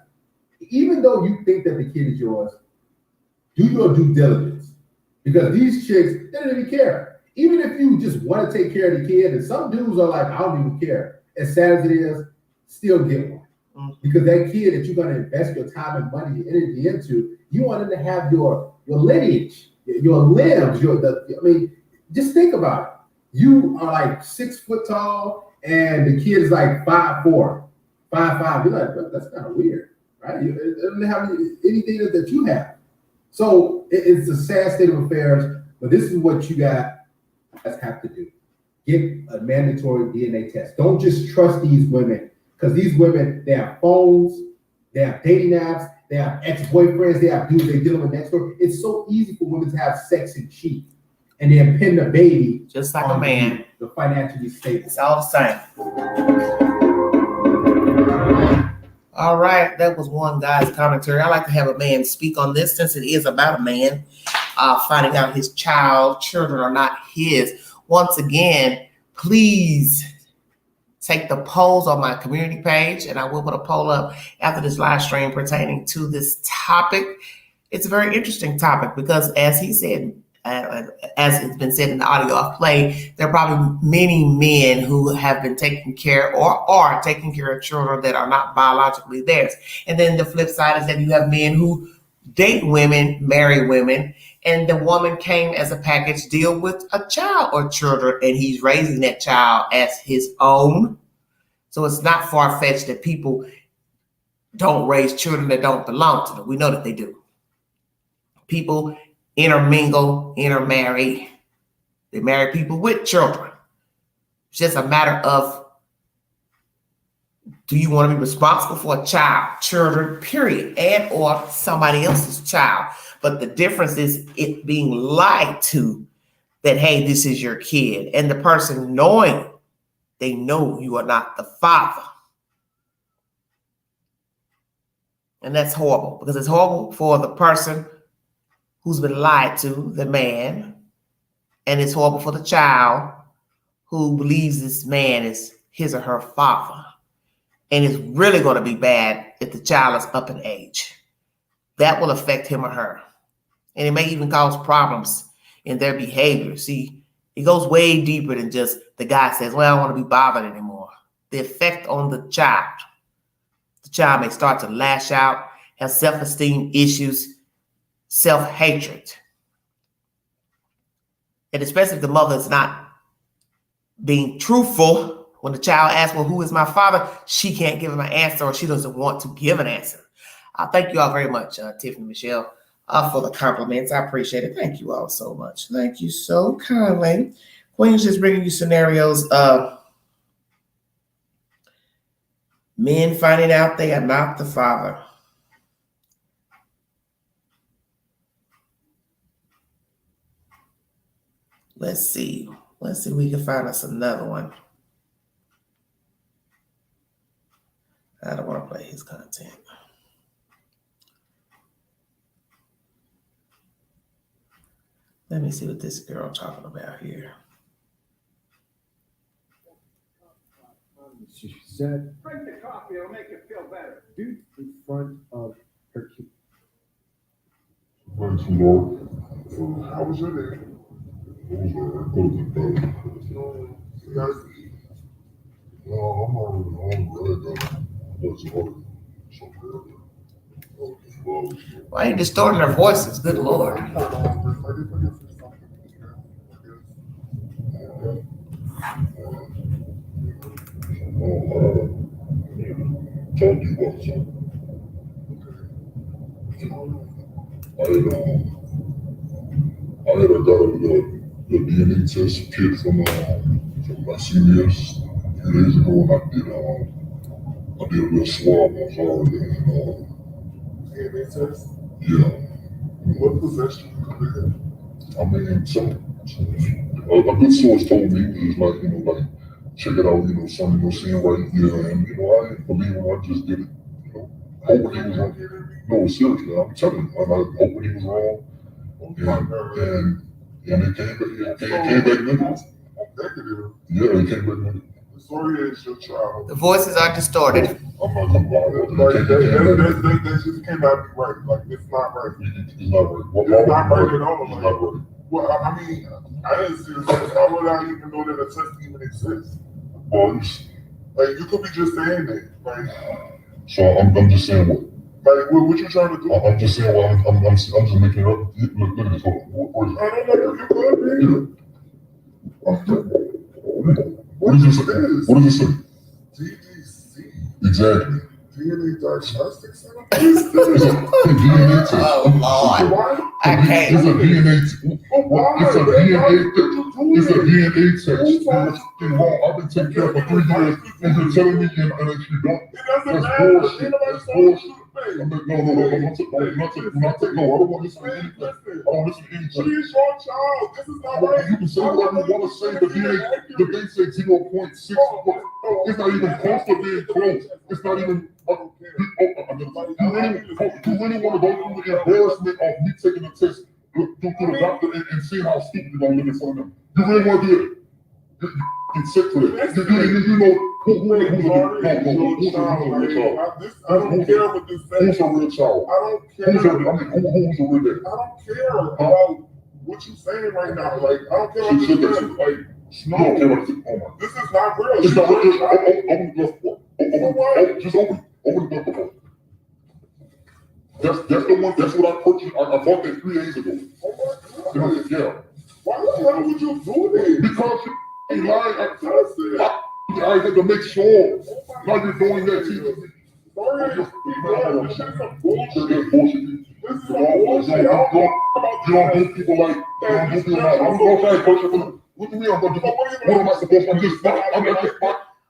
even though you think that the kid is yours, do your due diligence. Because these chicks, they don't even care. Even if you just want to take care of the kid, and some dudes are like, I don't even care. As sad as it is, still get one. Because that kid that you're going to invest your time and money and energy into, you want him to have your lineage, your limbs, just think about it. You are like 6 foot tall, and the kid is like 5'4", 5'5". You're like, that's kind of weird, right? It doesn't have anything that you have. So it's a sad state of affairs, but this is what you guys have to do. Get a mandatory DNA test. Don't just trust these women, because these women, they have phones, they have dating apps, they have ex-boyfriends, they have dudes they're dealing with next door. It's so easy for women to have sex and cheat, and then pin the baby just like a man. The financially stable. It's all the same. All right, that was one guy's commentary. I like to have a man speak on this, since it is about a man finding out his children are not his. Once again, please take the polls on my community page, and I will put a poll up after this live stream pertaining to this topic. It's a very interesting topic because, as he said, as it's been said in the audio I've played, there are probably many men who have been taking care or are taking care of children that are not biologically theirs. And then the flip side is that you have men who date women, marry women, and the woman came as a package deal with a child or children, and he's raising that child as his own. So it's not far-fetched that people don't raise children that don't belong to them. We know that they do. People intermingle, intermarry. They marry people with children. It's just a matter of, do you want to be responsible for a child, children, period, and or somebody else's child? But the difference is it being lied to that, hey, this is your kid. And the person knowing, they know you are not the father. And that's horrible, because it's horrible for the person who's been lied to, the man, and it's horrible for the child who believes this man is his or her father. And it's really going to be bad if the child is up in age. That will affect him or her. And it may even cause problems in their behavior. See, it goes way deeper than just the guy says, well, I don't want to be bothered anymore. The effect on the child. The child may start to lash out, have self-esteem issues, self-hatred. And especially if the mother is not being truthful. When the child asks, well, who is my father? She can't give him an answer, or she doesn't want to give an answer. Thank you all very much, Tiffany Michelle, for the compliments. I appreciate it. Thank you all so much. Thank you so kindly. Queen's just bringing you scenarios of men finding out they are not the father. Let's see. Let's see if we can find us another one. I don't want to play his content. Let me see what this girl talking about here. She said, Drink the coffee, it'll make you feel better. dude, in front of her kid. Thanks, Lord. How was your day? It was good, better. No, I'm already hungry. What's hard? Why are you distorting their voices? Good Lord. Told you about something. I got the DNA test kit from my CVS a few days ago, and I did a little swab on Friday, and DNA test? yeah. What possession? I mean, a good source told me, he was like, check it out, something seeing right here, and I didn't believe him, I just did it, hoping he was wrong. No, seriously, I'm telling you, I'm hoping he was wrong, and it came back negative. Yeah, it came back negative. Sorry, it's your child. The voices are distorted. I'm not gonna lie, That just cannot be right. Like, it's not right. it's not right. It's not right at all. It's Like, not right. well, I mean, I didn't see this. How would I even know that a test even exists? Well, Like, you could be just saying that. Like, so I'm just saying what? like what you trying to do? I'm just saying what I'm just making it up. Look at this. Hold on. I don't know if you could be. What does it say? DDC. Exactly. DNA Diagnostic Center? It's a DNA test. Oh, Lord. Why? I can't. It's a DNA test. Why? It's a DNA test. Who's It's wrong. I've been taking care of it for 3 years, and you're telling me, and if you don't, It doesn't that's matter. bullshit. Anybody's That's going to bullshit. shoot No, I don't want to listen to anything. I don't listen to She anything. is your child. This is not right. You can say whatever you want to say, the thing says 0.6. It's not even close to being close. It's not even. You really want to go through the embarrassment of me taking a test to the doctor and seeing how stupid you're going to look in front of them? You really want to do it? You're sick for that. You know who's a real child? I don't care what this says. Who's a real child? I don't care. Who's a real dad? I don't care about what you're saying right now. Like, I don't care what Look you're at saying. you. Like, you don't care what you. Oh my. This is not real. It's not She's real. Open the door. Just open the door. the one. That's what I purchased. I bought that 3 days ago. Yeah. Why would you do that? Because you lying. I had to make sure. Now you're doing that to me. You don't do people like. I'm going look at me. What am I supposed to? I'm just.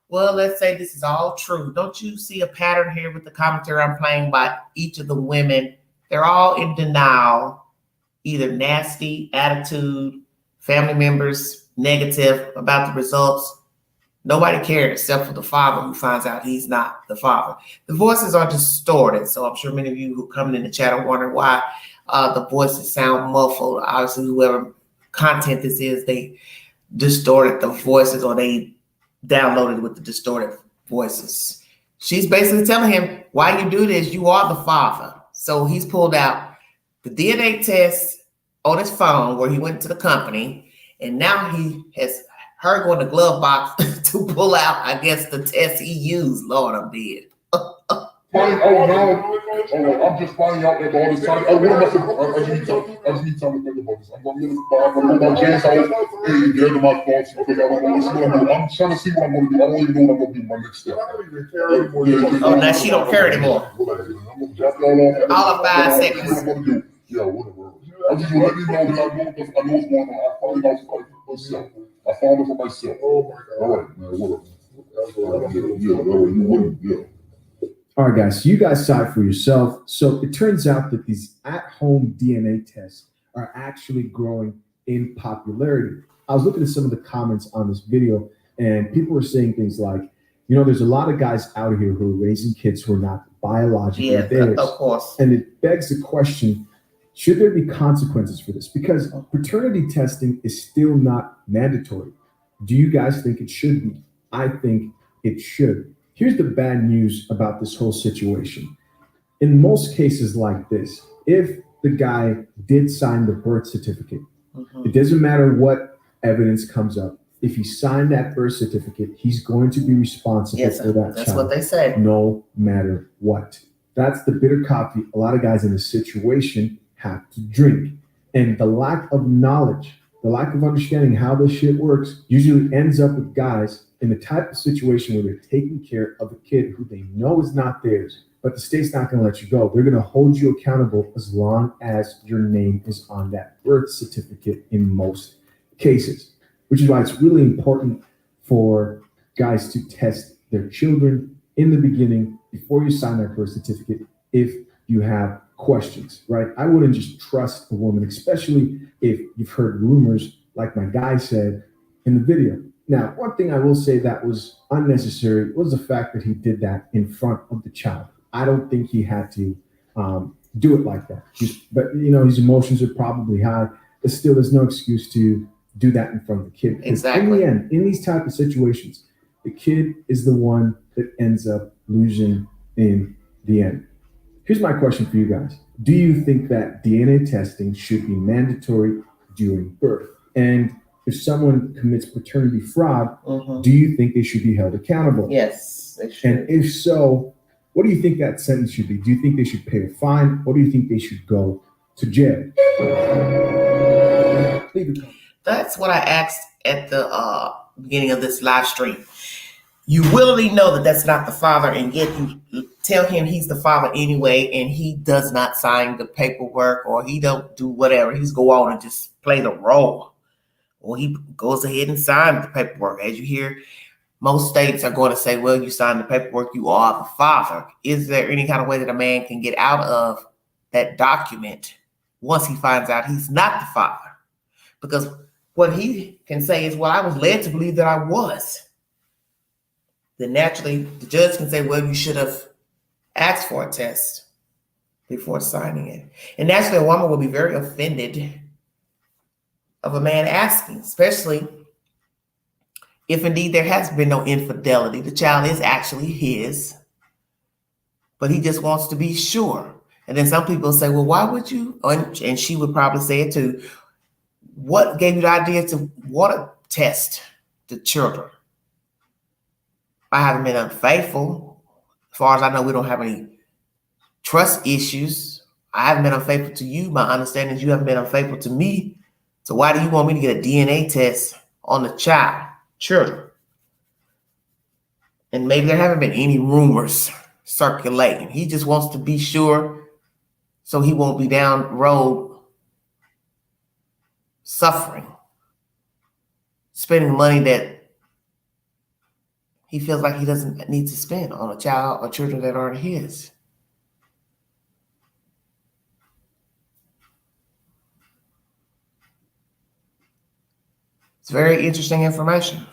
Well, let's say this is all true. Don't you see a pattern here with the commentary I'm playing by each of the women? They're all in denial, either nasty attitude, family members negative about the results. Nobody cared except for the father, who finds out he's not the father. The voices are distorted. So I'm sure many of you who come in the chat are wondering why the voices sound muffled. Obviously, whoever content this is, they distorted the voices, or they downloaded with the distorted voices. She's basically telling him, why you do this, you are the father. So he's pulled out the DNA test on his phone where he went to the company, and now he has her go in the glove box to pull out, I guess, the test he used. Lord, I'm dead. I'm just finding out that all this time. I just need time to think about this. I'm going to go to James' house. Hey, get into my thoughts because I don't know what I'm going to do. I'm trying to see what I'm going to do. I don't even know what I'm going to do my next step. Oh, now she don't care anymore. All of 5 seconds. Yeah, whatever. I just want to let you know that I know what's going on. I found out for myself. I found it for myself. Oh my God. All right, man, whatever. You wouldn't, yeah. All right, guys, so you guys saw it for yourself. So it turns out that these at-home DNA tests are actually growing in popularity. I was looking at some of the comments on this video, and people were saying things like, there's a lot of guys out here who are raising kids who are not biologically theirs. Of course. And it begs the question, should there be consequences for this? Because paternity testing is still not mandatory. Do you guys think it should be? I think it should. Here's the bad news about this whole situation. In most cases like this, if the guy did sign the birth certificate, it doesn't matter what evidence comes up. If he signed that birth certificate, he's going to be responsible for that that's child. what they say. No matter what. That's the bitter coffee a lot of guys in this situation have to drink. And the lack of knowledge, the lack of understanding how this shit works usually ends up with guys in the type of situation where they're taking care of a kid who they know is not theirs, but the state's not going to let you go. They're going to hold you accountable as long as your name is on that birth certificate in most cases, which is why it's really important for guys to test their children in the beginning before you sign that birth certificate if you have questions, right? I wouldn't just trust a woman, especially if you've heard rumors like my guy said in the video. Now, one thing I will say that was unnecessary was the fact that he did that in front of the child. I don't think he had to do it like that. But his emotions are probably high, but still there's no excuse to do that in front of the kid. Exactly. In the end, in these type of situations, the kid is the one that ends up losing in the end. Here's my question for you guys. Do you think that DNA testing should be mandatory during birth? And if someone commits paternity fraud, do you think they should be held accountable? Yes, they should. And if so, what do you think that sentence should be? Do you think they should pay a fine, or do you think they should go to jail? That's what I asked at the beginning of this live stream. You willingly know that that's not the father, and yet you tell him he's the father anyway, and he does not sign the paperwork, or he don't do whatever. He just go on and just play the role. Or he goes ahead and signs the paperwork. As you hear, most states are going to say, well, you signed the paperwork, you are the father. Is there any kind of way that a man can get out of that document once he finds out he's not the father? Because what he can say is, well, I was led to believe that I was. Then naturally, the judge can say, well, you should have asked for a test before signing it. And naturally, a woman will be very offended of a man asking, especially if indeed there has been no infidelity. The child is actually his, but he just wants to be sure. And then some people say, well, why would you? And she would probably say it too. What gave you the idea to want to test the children? I haven't been unfaithful. As far as I know, we don't have any trust issues I haven't been unfaithful to you. My understanding is you haven't been unfaithful to me. So why do you want me to get a DNA test on the children? And maybe there haven't been any rumors circulating. He just wants to be sure so he won't be down the road suffering, spending money that he feels like he doesn't need to spend on a child or children that aren't his. It's very interesting information.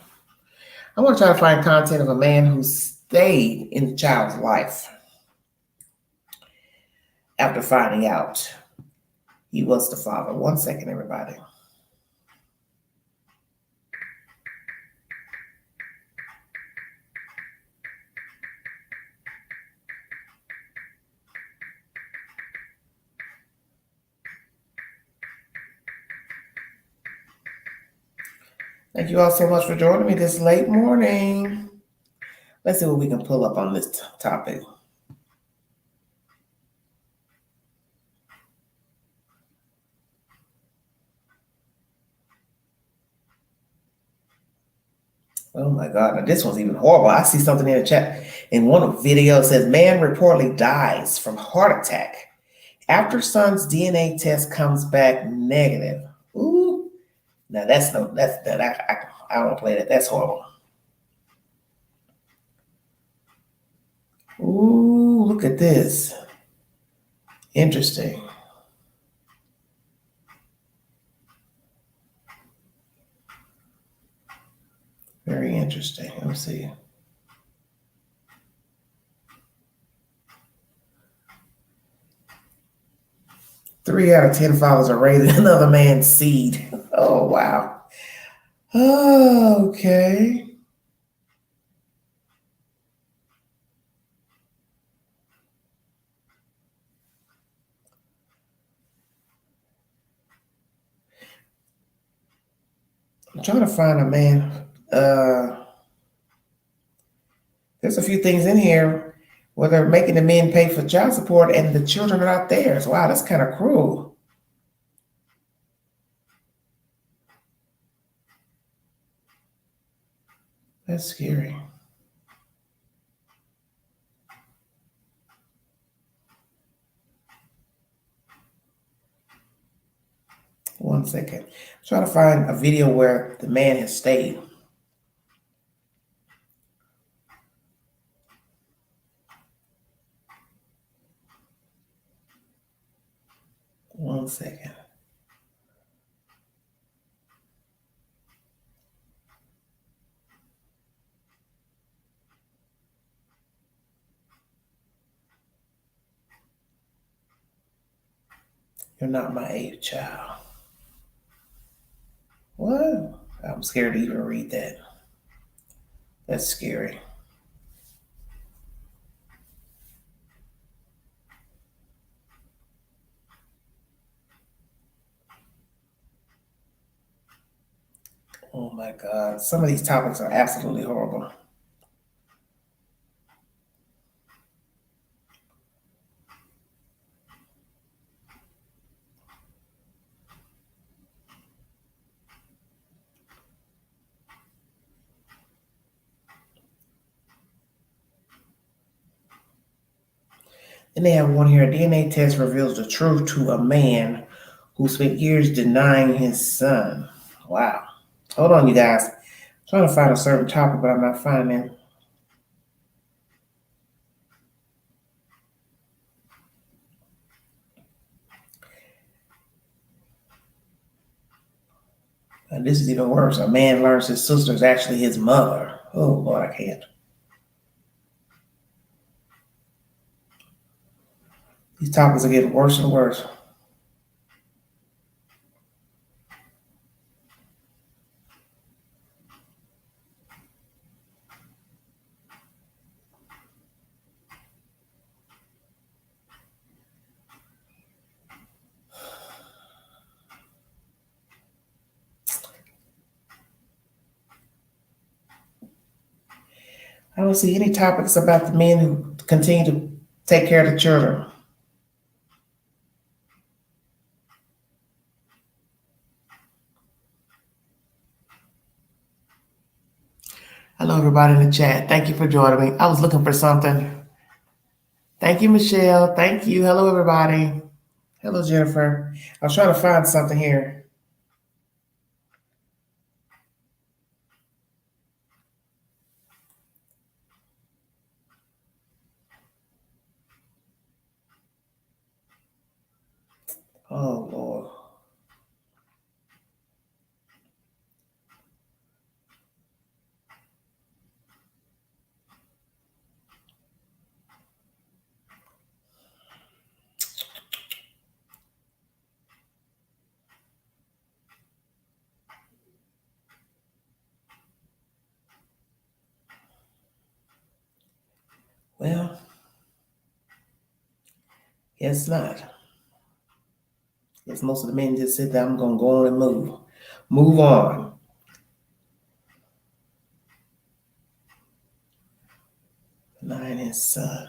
I want to try to find content of a man who stayed in the child's life after finding out he was the father. 1 second, everybody. Thank you all so much for joining me this late morning. Let's see what we can pull up on this topic. Oh my God, now this one's even horrible. I see something in the chat. In one of the videos, it says, man reportedly dies from heart attack after son's DNA test comes back negative. Ooh, now I don't want to play that. That's horrible. Ooh, look at this. Interesting. Very interesting. Let me see. Three out of 10 fathers are raising another man's seed. Oh, wow. Okay. I'm trying to find a man. There's a few things in here where they're making the men pay for child support and the children are not theirs. Wow, that's kind of cruel. That's scary. One second. I'm trying to find a video where the man has stayed. One second. You're not my age, child. What? I'm scared to even read that. That's scary. Oh my God. Some of these topics are absolutely horrible. And they have one here. A DNA test reveals the truth to a man who spent years denying his son. Wow. Hold on, you guys. I'm trying to find a certain topic, but I'm not finding. And this is even worse. A man learns his sister is actually his mother. Oh, Lord, I can't. These topics are getting worse and worse. I don't see any topics about the men who continue to take care of the children. Hello, everybody in the chat. Thank you for joining me. I was looking for something. Thank you, Michelle. Thank you. Hello, everybody. Hello, Jennifer. I was trying to find something here. Oh, Lord. Well, guess not. Guess most of the men just said that I'm going to go on and move. Move on. Nine is son.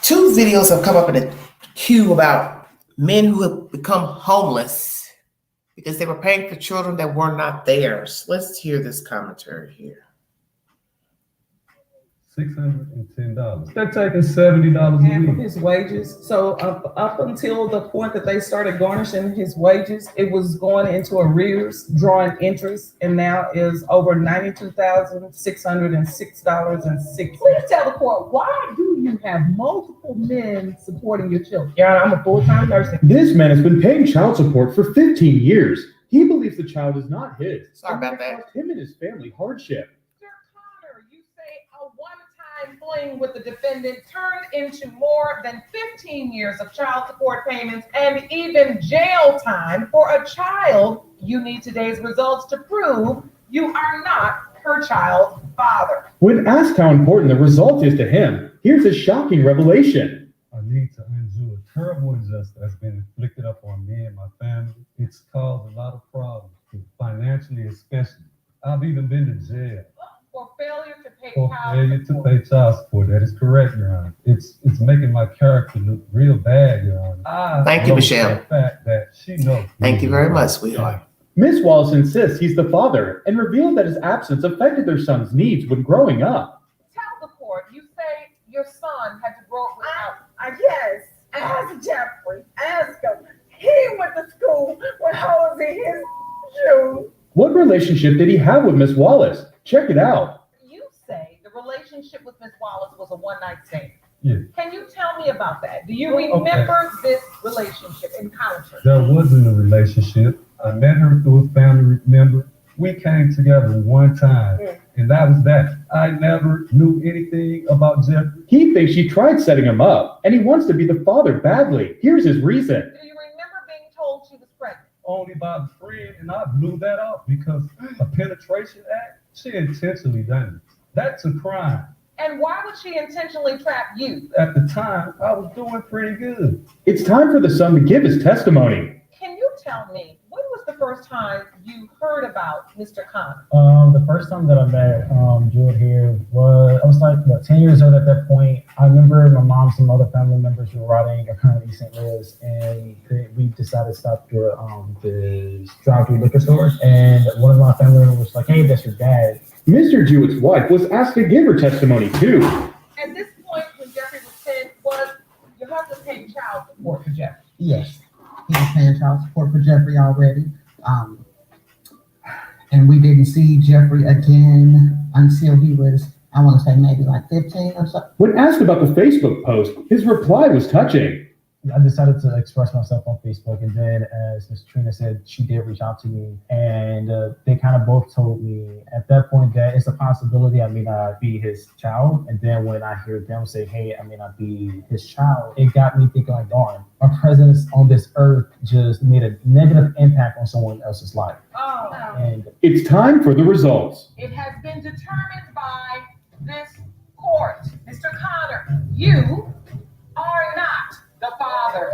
Two videos have come up in the queue about men who have become homeless because they were paying for children that were not theirs. Let's hear this commentary here. $610. They're taking $70 a Half of week. his wages. So up until the point that they started garnishing his wages, it was going into arrears, drawing interest, and now is over $92,606.06. Please tell the court, why do you have multiple men supporting your children? Your Honor, I'm a full-time nurse. This man has been paying child support for 15 years. He believes the child is not his. Sorry about that. Caused him and his family hardship. A one-time fling with the defendant turned into more than 15 years of child support payments and even jail time for a child. You need today's results to prove you are not her child's father. When asked how important the result is to him, here's a shocking revelation. I need to undo a terrible injustice that's been inflicted upon me and my family. It's caused a lot of problems, financially especially. I've even been to jail. For failure to pay child support. That is correct, Your Honor. It's making my character look real bad, Your Honor. Thank you, Michelle. The fact that she knows. Thank you very much, sweetheart. Miss Wallace insists he's the father and revealed that his absence affected their son's needs when growing up. Tell the court, you say your son had to grow up without. Yes, ask Jeffrey, ask him. He went to school when I was in his shoes. What relationship did he have with Miss Wallace? Check it out. You say the relationship with Miss Wallace was a one-night stand. Yeah. Can you tell me about that? Do you remember this relationship encounter? There wasn't a relationship. I met her through a family member. We came together one time, and that was that. I never knew anything about Jeffrey. He thinks she tried setting him up, and he wants to be the father badly. Here's his reason. Do you remember being told she was pregnant? Only by a friend, and I blew that off because a penetration act. She intentionally done it. That's a crime. And why would she intentionally trap you? At the time, I was doing pretty good. It's time for the son to give his testimony. Can you tell me, when was the first time you heard about Mr. Connor? The first time that I met Jewel here I was like 10 years old at that point. I remember my mom, some other family members were riding around East St. Louis, and we decided to stop through the drive-through liquor store. And one of my family members was like, "Hey, that's your dad." Mr. Jewett's wife was asked to give her testimony too. At this point, when Jeffrey was 10, was your husband paying child support for Jeffrey? Yes, he was paying child support for Jeffrey already. And we didn't see Jeffrey again until he was, I want to say maybe like 15 or so. When asked about the Facebook post, his reply was touching. I decided to express myself on Facebook, and then as Ms. Trina said, she did reach out to me, and they kind of both told me at that point that it's a possibility I may not be his child. And then when I hear them say, "Hey, I may not be his child," it got me thinking like, darn, our presence on this earth just made a negative impact on someone else's life. And it's time for the results. It has been determined by this court. Mr. Connor, you are not the father.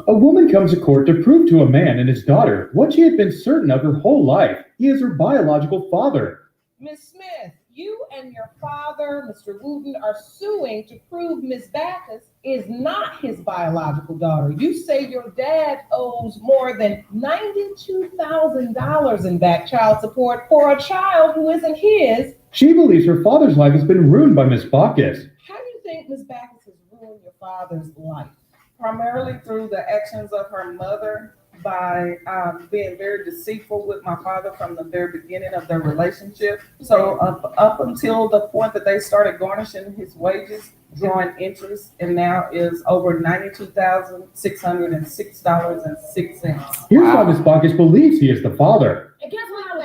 A woman comes to court to prove to a man and his daughter what she had been certain of her whole life. He is her biological father. Ms. Smith, you and your father, Mr. Wooten, are suing to prove Ms. Backus is not his biological daughter. You say your dad owes more than $92,000 in back child support for a child who isn't his. She believes her father's life has been ruined by Miss Backus. How do you think Ms. Backus has ruined your father's life? Primarily through the actions of her mother by being very deceitful with my father from the very beginning of their relationship. So up until the point that they started garnishing his wages, drawing interest, and now is over $92,606.06. Here's why Miss Backus believes he is the father. And guess what I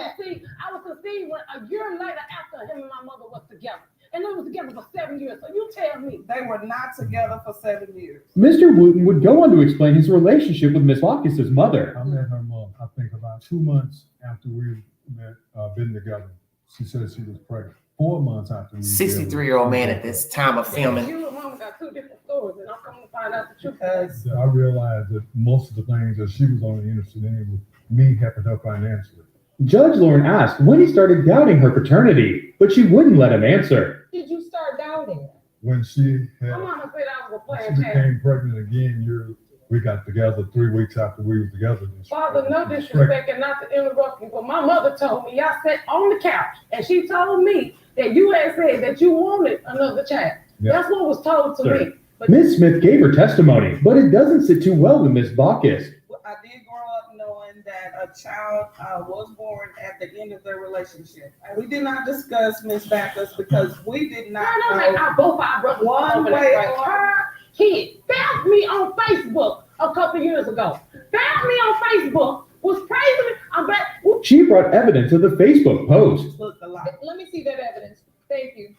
was conceived when a year later after him and my mother was together. And they were together for 7 years. So you tell me. They were not together for 7 years. Mr. Wooten would go on to explain his relationship with Miss Backus's mother. I met her mom, I think about 2 months after we met, been together. She said she was pregnant. 4 months after we 63-year-old man at this time of filming. You and mama got two different stories, and I'm coming to find out the truth. I realized that most of the things that she was only interested in was me helping her financially. Judge Lauren asked when he started doubting her paternity, but she wouldn't let him answer. Did you start doubting? When she My mama said I was a player. she became pregnant again, we got together 3 weeks after we were together. Father, no disrespect and not to interrupt you, but my mother told me I sat on the couch and she told me that you had said that you wanted another child. Yeah. That's what was told to me. But Miss Smith gave her testimony, but it doesn't sit too well with Miss Backus. I did grow up knowing that a child was born at the end of their relationship. We did not discuss Miss Backus because we did not know both our brothers one over way that, or her kid found me on Facebook a couple years ago. Found me on Facebook, was praising me. I'm back. She brought evidence of the Facebook post. Let me see that evidence. Thank you.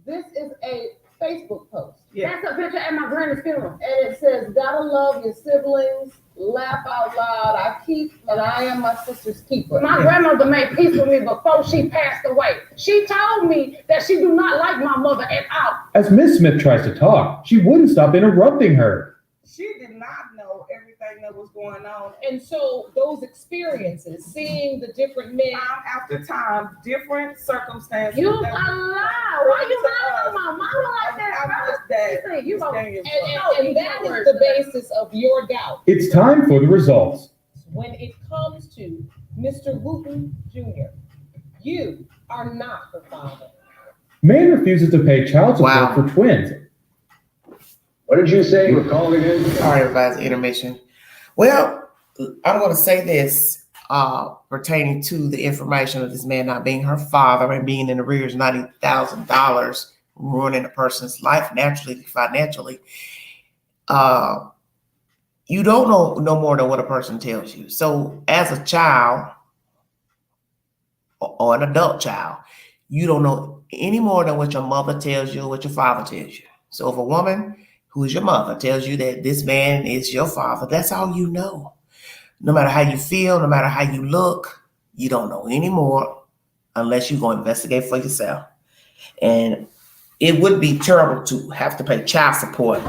This is a Facebook post. That's a picture at my granny's funeral. And it says, gotta love your siblings, laugh out loud. I keep, and I am my sister's keeper. My grandmother made peace with me before she passed away. She told me that she do not like my mother at all. As Miss Smith tries to talk, she wouldn't stop interrupting her. She did not know everything that was going on. And so those experiences, seeing the different men time after time, different circumstances. You a lie. Why you lying on my mama like that? and that is the basis of your doubt. It's time for the results. When it comes to Mr. Wooten Jr., you are not the father. Man refuses to pay child support for twins. What did you say? You were calling in? All right, everybody's intermission. Well, I'm going to say this pertaining to the information of this man not being her father and being in arrears $90,000, ruining a person's life naturally, financially. You don't know no more than what a person tells you. So as a child or an adult child, you don't know any more than what your mother tells you or what your father tells you. So if a woman who is your mother tells you that this man is your father, that's all you know. No matter how you feel, no matter how you look, you don't know anymore unless you go investigate for yourself. And it would be terrible to have to pay child support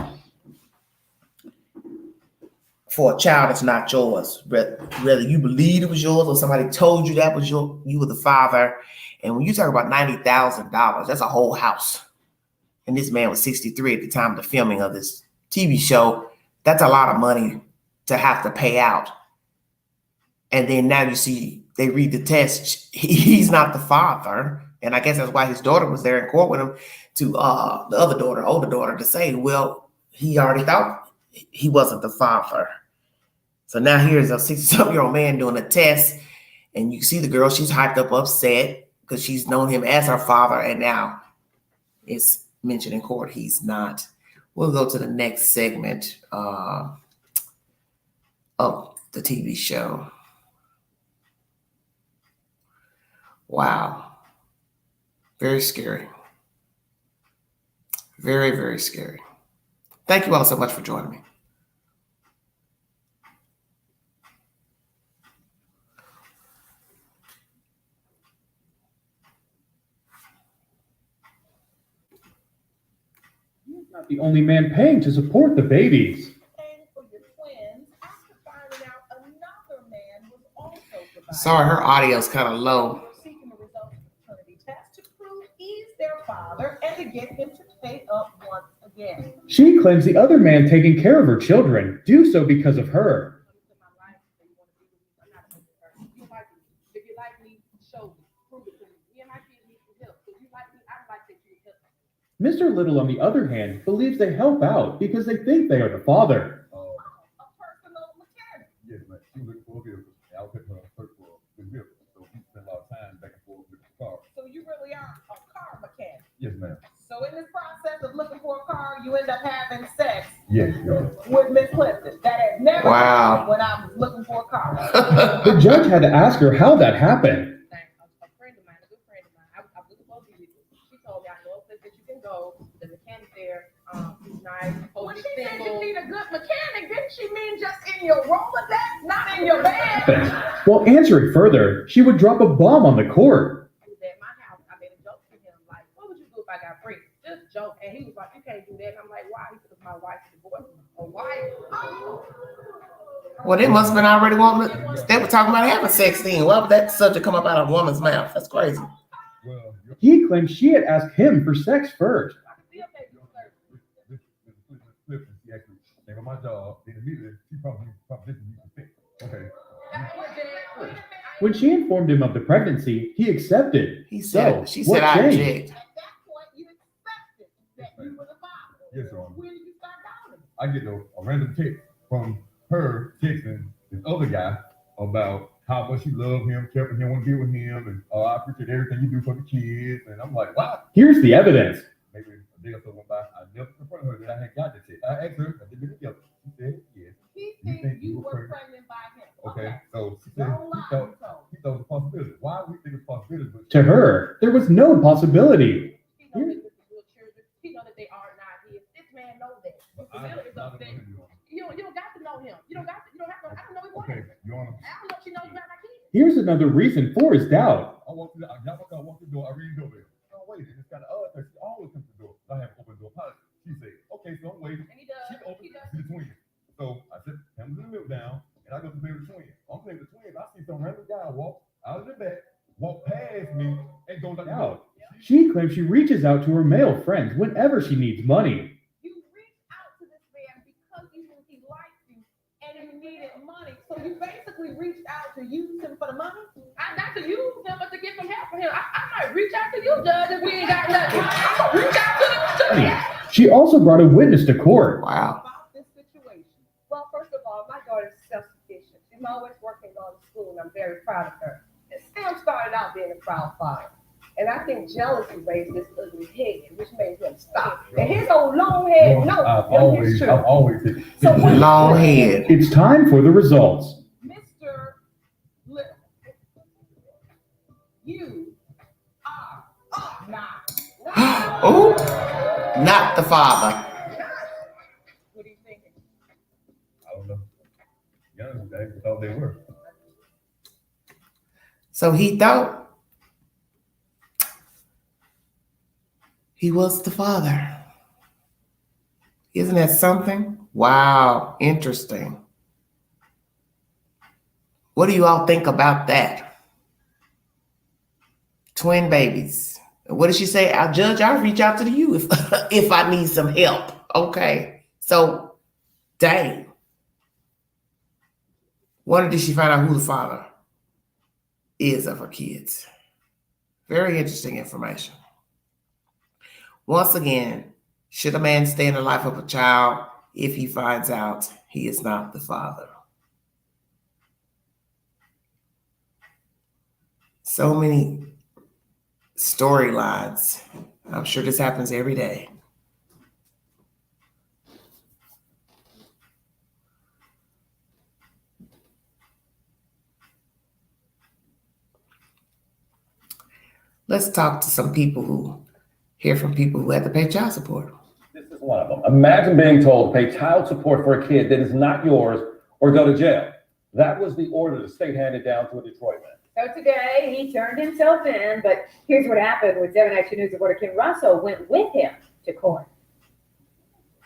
for a child that's not yours. Whether you believed it was yours or somebody told you that was you were the father. And when you talk about $90,000, that's a whole house. And this man was 63 at the time of the filming of this TV show. That's a lot of money to have to pay out. And then now you see, they read the test. He's not the father. And I guess that's why his daughter was there in court with him to the other daughter, older daughter, to say, well, he already thought he wasn't the father. So now here's a 60-something-year-old man doing a test. And you see the girl, she's hyped up, upset because she's known him as her father. And now it's mentioned in court he's not. We'll go to the next segment of the TV show. Wow. Very scary. Very, very scary. Thank you all so much for joining me. Not the only man paying to support the babies. Sorry, her audio's kind of low. and to get him to pay up once again. She claims the other man taking care of her children do so because of her. If you like me, show me, prove it to me. Me and my kids need some help. If you like me, I'd like that you help me. Mr. Little, on the other hand, believes they help out because they think they are the father. A personal mechanic. Yes, man. She was looking for a vehicle. I was picking her a search for a vehicle. So we spent a lot of time back and forth with the car. So you really are a car mechanic. Yes, ma'am. So in this process of looking for a car, you end up having sex Yes, ma'am. with Miss Clifton. That had never happened when I was looking for a car. The judge had to ask her how that happened. A friend of mine, a good friend of mine, I was looking for a vehicle. She told me, I know a place that you can go. The mechanic there, he's nice. When she said you need a good mechanic, didn't she mean just in your Rolodex, not in your bag? While answering further, she would drop a bomb on the court. He was at my house. I made a joke to him, like, what would you do if I got free? Just joke. And he was like, you can't do that. And I'm like, why? He said, my wife's divorced. A wife? Oh. Well, they must have been already wanting. They were talking about having sex then. Why would that subject come up out of a woman's mouth? That's crazy. Well, He claimed she had asked him for sex first. Clifton, she actually gave her my job. Then immediately, she probably didn't need to think. Okay. When she informed him of the pregnancy, he accepted. He said, So, she what said, I changed? object. At that point, you expected that you were the father. Yes, Your Honor. When did you start doubting? I get a random text from her texting this other guy about how much she loved him, cared for him, want to be with him, and I appreciate everything you do for the kids. And I'm like, wow. Here's the evidence. Maybe a day or so went by. I never confronted her that I had got the text. I asked her, I did it together. She said, yes. He thinks you were pregnant by him. Okay, so she said he thought it was a possibility. Why we think it's a possibility? But To her, there was no possibility. He know that your children, he know that they are not his. This man knows that. But Mr. Miller is upset. You don't got to know him. You don't have to, I don't know his wife. okay, Your Honor. I don't know if she knows you got my kids. Here's another reason for his doubt. I walked through the door, I read the doorbell. Oh, wait, it's kind of odd because she always comes to the door. I have opened the door. She said, okay, so I'm waiting. And he does. She opened to the twins. So I said, I'm in the middle down, and I go to play with the twins. I'm playing with the twins. I see some random guy walk out of the back, walk past me, and goes out. She claims she reaches out to her male friends whenever she needs money. You reached out to this man because you knew he liked you and you needed money. So you basically reached out to use him for the money? Not to use him, but to get some help from him. I might reach out to you, Judge, if we ain't got nothing. I'm gonna reach out to him. She also brought a witness to court. Wow. About this situation. Well, first of all, my daughter's self-sufficient. She's always working, going to school, and I'm very proud of her. And Sam started out being a proud father. And I think jealousy raised this ugly head, which made him stop. And his old long head, I've always So what- Long head. It's time for the results. Mr. Little, you are not. Oh, not the father. What are you thinking? I don't know. Yeah, I thought they were. So he thought he was the father. Isn't that something? Wow, interesting. What do you all think about that? Twin babies. What did she say? I'll judge, I'll reach out to you if I need some help. Okay. So, dang. When did she find out who the father is of her kids? Very interesting information. Once again, should a man stay in the life of a child if he finds out he is not the father? So many storylines. I'm sure this happens every day. Let's talk to some people who hear from people who had to pay child support. This is one of them. Imagine being told to pay child support for a kid that is not yours or go to jail. That was the order the state handed down to a Detroit man. So today he turned himself in, but here's what happened when 7 Action News reporter Kim Russell went with him to court.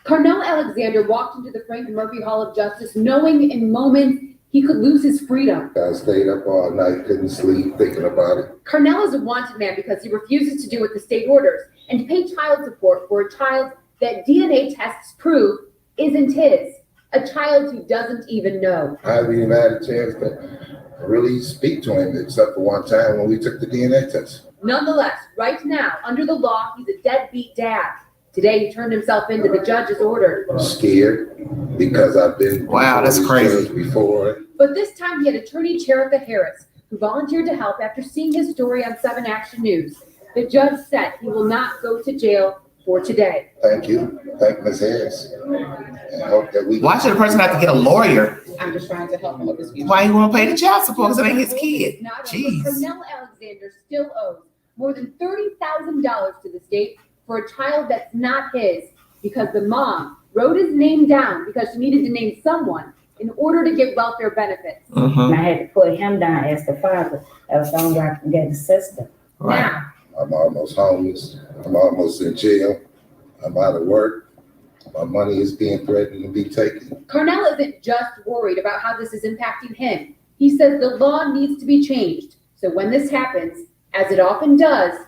Carnell Alexander walked into the Frank Murphy Hall of Justice knowing in moments He could lose his freedom. I stayed up all night, couldn't sleep, thinking about it. Carnell is a wanted man because he refuses to do what the state orders and to pay child support for a child that DNA tests prove isn't his. A child he doesn't even know. I haven't even had a chance to really speak to him, except for one time when we took the DNA test. Nonetheless, right now, under the law, he's a deadbeat dad. Today, he turned himself into the judge's order. Scared because I've been that's crazy before. But this time, he had attorney Cheritha Harris, who volunteered to help after seeing his story on 7 Action News. The judge said he will not go to jail for today. Thank you. Thank Ms. Harris. And hope that we. Why should a person have to get a lawyer? I'm just trying to help him with his future. Why you want to pay the child support because it ain't his kid? Jeez. Carnell Alexander still owes more than $30,000 to the state for a child that's not his because the mom wrote his name down because she needed to name someone in order to get welfare benefits. And I had to put him down as the father. That was the only way I could get the system. Right. Now, I'm almost homeless. I'm almost in jail. I'm out of work. My money is being threatened to be taken. Carnell isn't just worried about how this is impacting him. He says the law needs to be changed. So when this happens, as it often does,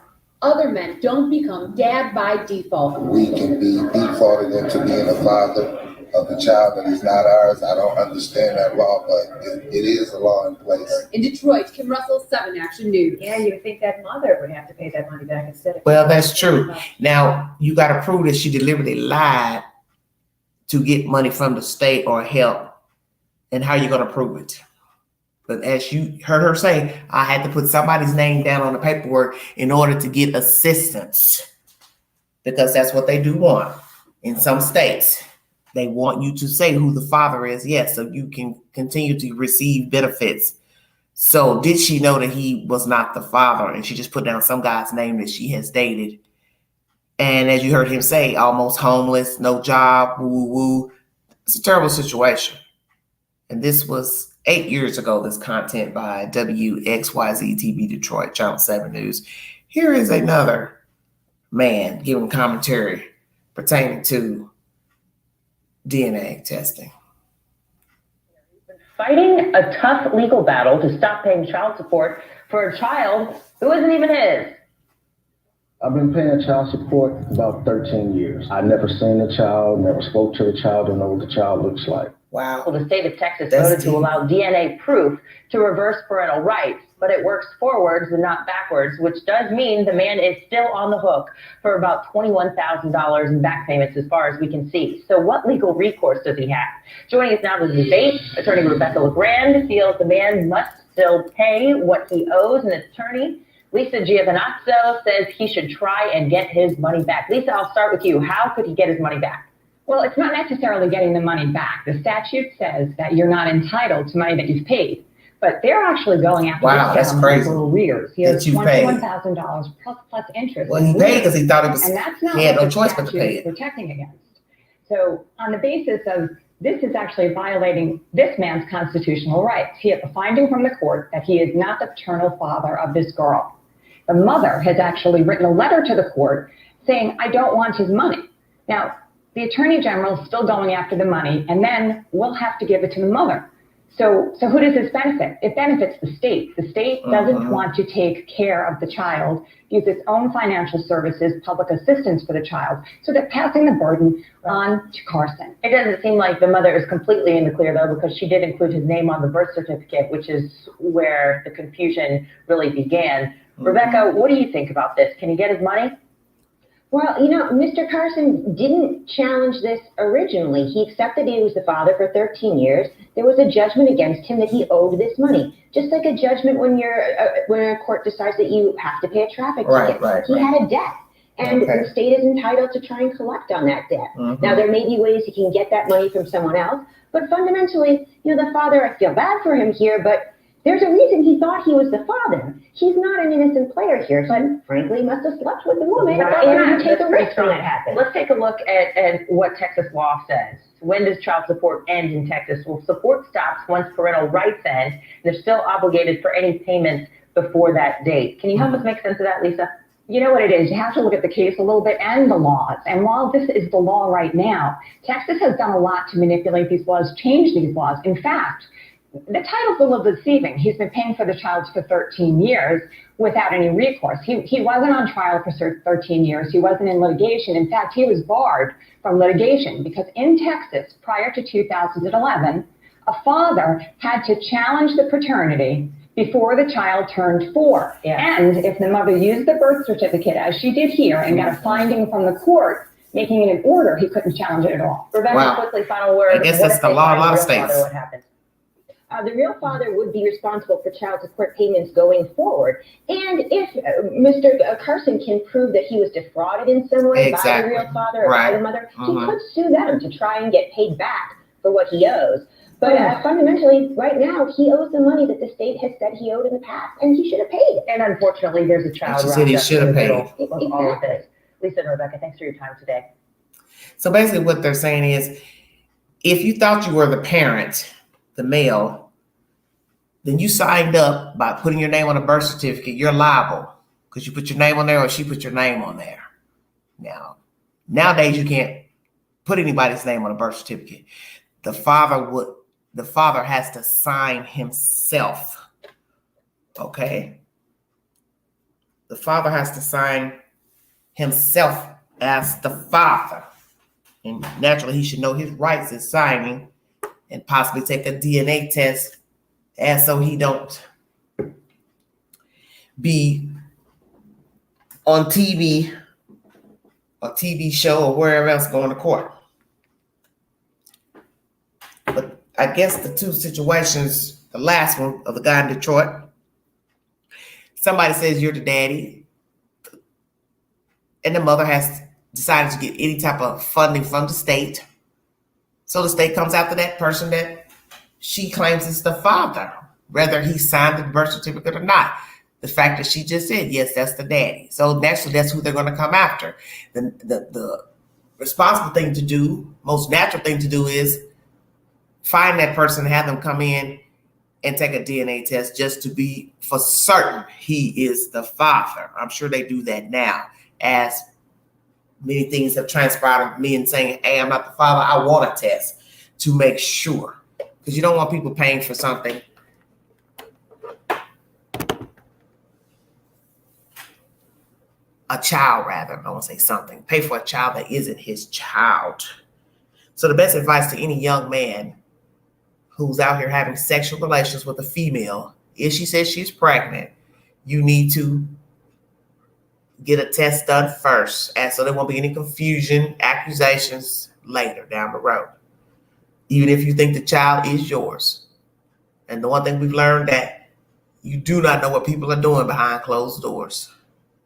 other men don't become dad by default. We can be defaulted into being a father of a child that is not ours. I don't understand that law, but it is a law in place. In Detroit, Kim Russell, 7 Action News. Yeah, you would think that mother would have to pay that money back instead of. Well, that's true. Now, you got to prove that she deliberately lied to get money from the state or help. And how are you going to prove it? But as you heard her say, I had to put somebody's name down on the paperwork in order to get assistance. Because that's what they do want in some states. They want you to say who the father is, yes, so you can continue to receive benefits. So did she know that he was not the father and she just put down some guy's name that she has dated? And as you heard him say, almost homeless, no job, woo. It's a terrible situation. And this was 8 years ago, this content by WXYZ TV Detroit, Channel 7 News. Here is another man giving commentary pertaining to DNA testing. Fighting a tough legal battle to stop paying child support for a child who isn't even his. I've been paying child support about 13 years. I never seen the child, never spoke to the child, don't know what the child looks like. Wow. Well, the state of Texas voted to allow DNA proof to reverse parental rights, but it works forwards and not backwards, which does mean the man is still on the hook for about $21,000 in back payments as far as we can see. So what legal recourse does he have? Joining us now to debate, attorney Rebecca LeGrand feels the man must still pay what he owes, and attorney Lisa Giovanazzo says he should try and get his money back. Lisa, I'll start with you. How could he get his money back? Well, it's not necessarily getting the money back. The statute says that you're not entitled to money that you've paid, but they're actually going after this gentleman for arrears. He has $21,000 plus interest. Well, he paid because he thought it was, and that's not he had what no the choice but to statute pay is it. protecting against. So on the basis of this is actually violating this man's constitutional rights. He has a finding from the court that he is not the paternal father of this girl. The mother has actually written a letter to the court saying, I don't want his money. Now, the attorney general is still going after the money, and then we'll have to give it to the mother. So who does this benefit? It benefits the state. The state doesn't want to take care of the child, use its own financial services, public assistance for the child. So they're passing the burden on to Carson. It doesn't seem like the mother is completely in the clear, though, because she did include his name on the birth certificate, which is where the confusion really began. Rebecca, what do you think about this? Can he get his money? Well, you know, Mr. Carson didn't challenge this originally. He accepted he was the father for 13 years. There was a judgment against him that he owed this money. Just like a judgment when a court decides that you have to pay a traffic ticket. He had a debt. And the state is entitled to try and collect on that debt. Now, there may be ways he can get that money from someone else, but fundamentally, you know, the father, I feel bad for him here, but there's a reason he thought he was the father. He's not an innocent player here, so frankly, he must have slept with the woman and take a risk when it happened. Let's take a look at what Texas law says. When does child support end in Texas? Well, support stops once parental rights end. They're still obligated for any payments before that date. Can you help us make sense of that, Lisa? You know what it is? You have to look at the case a little bit and the laws. And while this is the law right now, Texas has done a lot to manipulate these laws, change these laws. In fact, the title's a little deceiving. He's been paying for the child for 13 years without any recourse. He wasn't on trial for 13 years. He wasn't in litigation. In fact, he was barred from litigation because in Texas, prior to 2011, a father had to challenge the paternity before the child turned 4. Yeah. And if the mother used the birth certificate, as she did here, and got a finding from the court making it an order, he couldn't challenge it at all. Rebecca, quickly, final word. I guess that's the law in a lot of states. What happens? The real father would be responsible for child support payments going forward. And if Mr. Carson can prove that he was defrauded in some way by the real father or by the mother, he could sue them to try and get paid back for what he owes. But fundamentally, right now, he owes the money that the state has said he owed in the past, and he should have paid it. And unfortunately, there's a child She said he should have paid. of all of this. Lisa and Rebecca, thanks for your time today. So basically what they're saying is, if you thought you were the parent, the male, then you signed up by putting your name on a birth certificate, you're liable because you put your name on there or she put your name on there. Now, nowadays you can't put anybody's name on a birth certificate. The father has to sign himself. Okay? The father has to sign himself as the father. And naturally, he should know his rights in signing and possibly take a DNA test, and so he don't be on TV, a TV show, or wherever else going to court. But I guess the two situations, the last one of the guy in Detroit, somebody says you're the daddy, and the mother has decided to get any type of funding from the state. So the state comes after that person that she claims is the father, whether he signed the birth certificate or not. The fact that she just said, yes, that's the daddy. So naturally, that's who they're going to come after. The responsible thing to do, most natural thing to do is find that person, have them come in and take a DNA test just to be for certain he is the father. I'm sure they do that now, as many things have transpired of me and saying, hey, I'm not the father. I want a test to make sure. Because you don't want people paying for something. A child, rather. I don't want to say something. Pay for a child that isn't his child. So the best advice to any young man who's out here having sexual relations with a female, if she says she's pregnant, you need to get a test done first, and so there won't be any confusion, accusations later down the road, even if you think the child is yours. And the one thing we've learned, that you do not know what people are doing behind closed doors.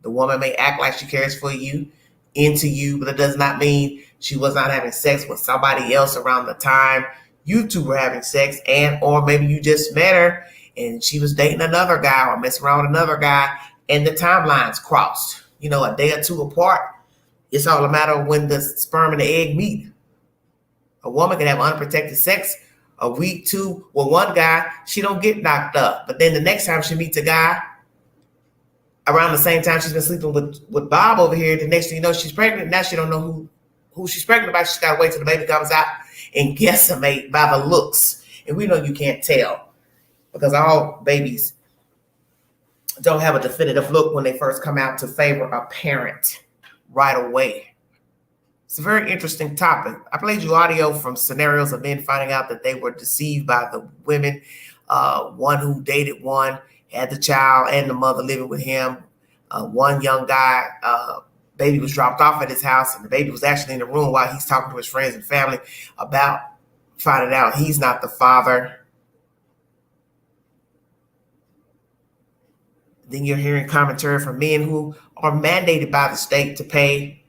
The woman may act like she cares for you, into you, but it does not mean she was not having sex with somebody else around the time you two were having sex, and or maybe you just met her and she was dating another guy or messing around with another guy, and the timelines crossed. You know, a day or two apart. It's all a matter of when the sperm and the egg meet. A woman can have unprotected sex a week, two, with one guy, she don't get knocked up. But then the next time she meets a guy, around the same time she's been sleeping with Bob over here, the next thing you know, she's pregnant. Now she don't know who she's pregnant about. She's got to wait till the baby comes out and guesstimate by the looks. And we know you can't tell, because all babies don't have a definitive look when they first come out to favor a parent right away. It's a very interesting topic. I played you audio from scenarios of men finding out that they were deceived by the women. One who dated one, had the child and the mother living with him. One young guy, baby was dropped off at his house, and the baby was actually in the room while he's talking to his friends and family about finding out he's not the father. Then you're hearing commentary from men who are mandated by the state to pay,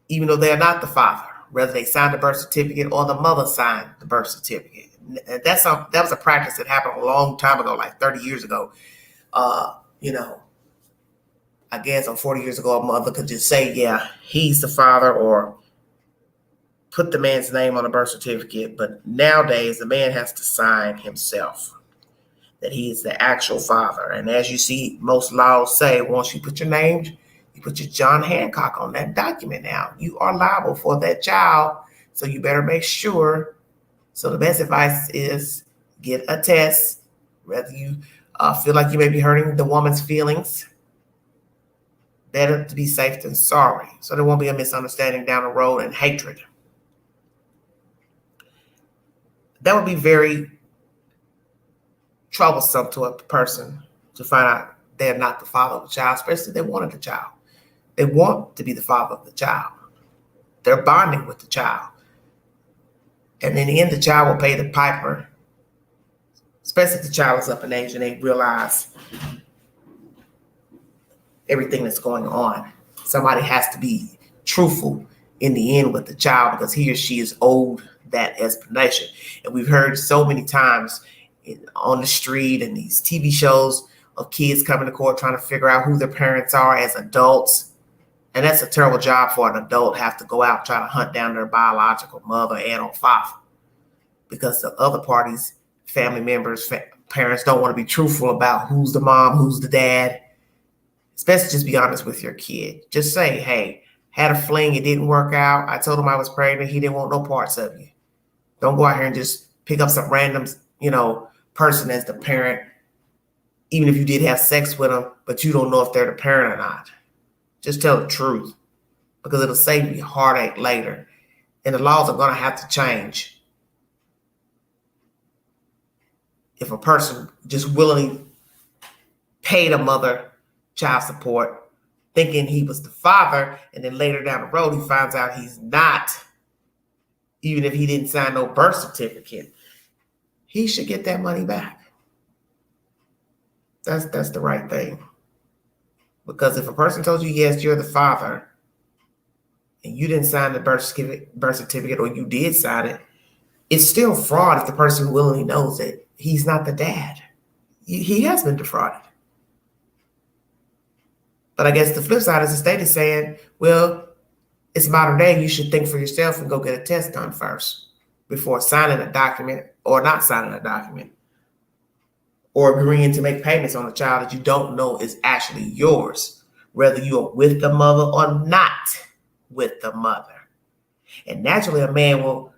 even though they're not the father, whether they signed the birth certificate or the mother signed the birth certificate. And that was a practice that happened a long time ago, like 30 years ago. You know, I guess 40 years ago, a mother could just say, yeah, he's the father, or put the man's name on the birth certificate. But nowadays, the man has to sign himself that he is the actual father. And as you see, most laws say, once you put your name, you put your John Hancock on that document now, you are liable for that child. So you better make sure. So the best advice is get a test, whether you feel like you may be hurting the woman's feelings. Better to be safe than sorry, so there won't be a misunderstanding down the road and hatred. That would be very troublesome to a person to find out they're not the father of the child, especially if they wanted the child. They want to be the father of the child. They're bonding with the child. And in the end, the child will pay the piper, especially if the child is up in age and they realize everything that's going on. Somebody has to be truthful in the end with the child because he or she is owed that explanation. And we've heard so many times on the street and these TV shows of kids coming to court trying to figure out who their parents are as adults. And that's a terrible job for an adult, have to go out and try to hunt down their biological mother and or father, because the other parties, family members, parents don't want to be truthful about who's the mom, who's the dad. It's best to just be honest with your kid. Just say, hey, had a fling, it didn't work out. I told him I was pregnant. He didn't want no parts of you. Don't go out here and just pick up some random, person as the parent, even if you did have sex with them, but you don't know if they're the parent or not. Just tell the truth, because it'll save you heartache later. And the laws are going to have to change. If a person just willingly paid a mother child support, thinking he was the father, and then later down the road, he finds out he's not, even if he didn't sign no birth certificate, he should get that money back. That's the right thing. Because if a person told you, yes, you're the father, and you didn't sign the birth certificate, or you did sign it, it's still fraud if the person willingly knows that he's not the dad. He has been defrauded. But I guess the flip side is the state is saying, well, it's modern day. You should think for yourself and go get a test done first before signing a document or not signing a document, or agreeing to make payments on a child that you don't know is actually yours, whether you are with the mother or not with the mother. And naturally, a man will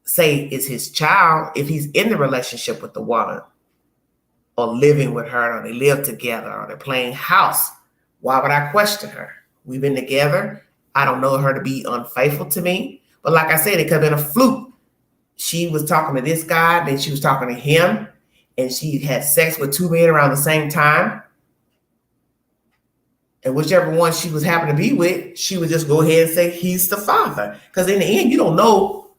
say it's his child if he's in the relationship with the woman, or living with her, or they live together, or they're playing house. Why would I question her? We've been together. I don't know her to be unfaithful to me. But like I said, it could have been a fluke. She was talking to this guy, then she was talking to him, and she had sex with two men around the same time. And whichever one she was happening to be with, she would just go ahead and say he's the father. Because in the end, you don't know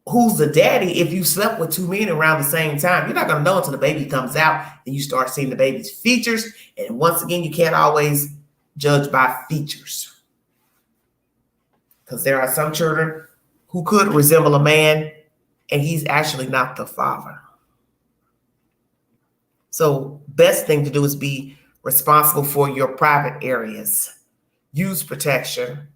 who's the daddy if you slept with two men around the same time. You're not going to know until the baby comes out and you start seeing the baby's features. And once again, you can't always judge by features, because there are some children who could resemble a man and he's actually not the father. So best thing to do is be responsible for your private areas. Use protection.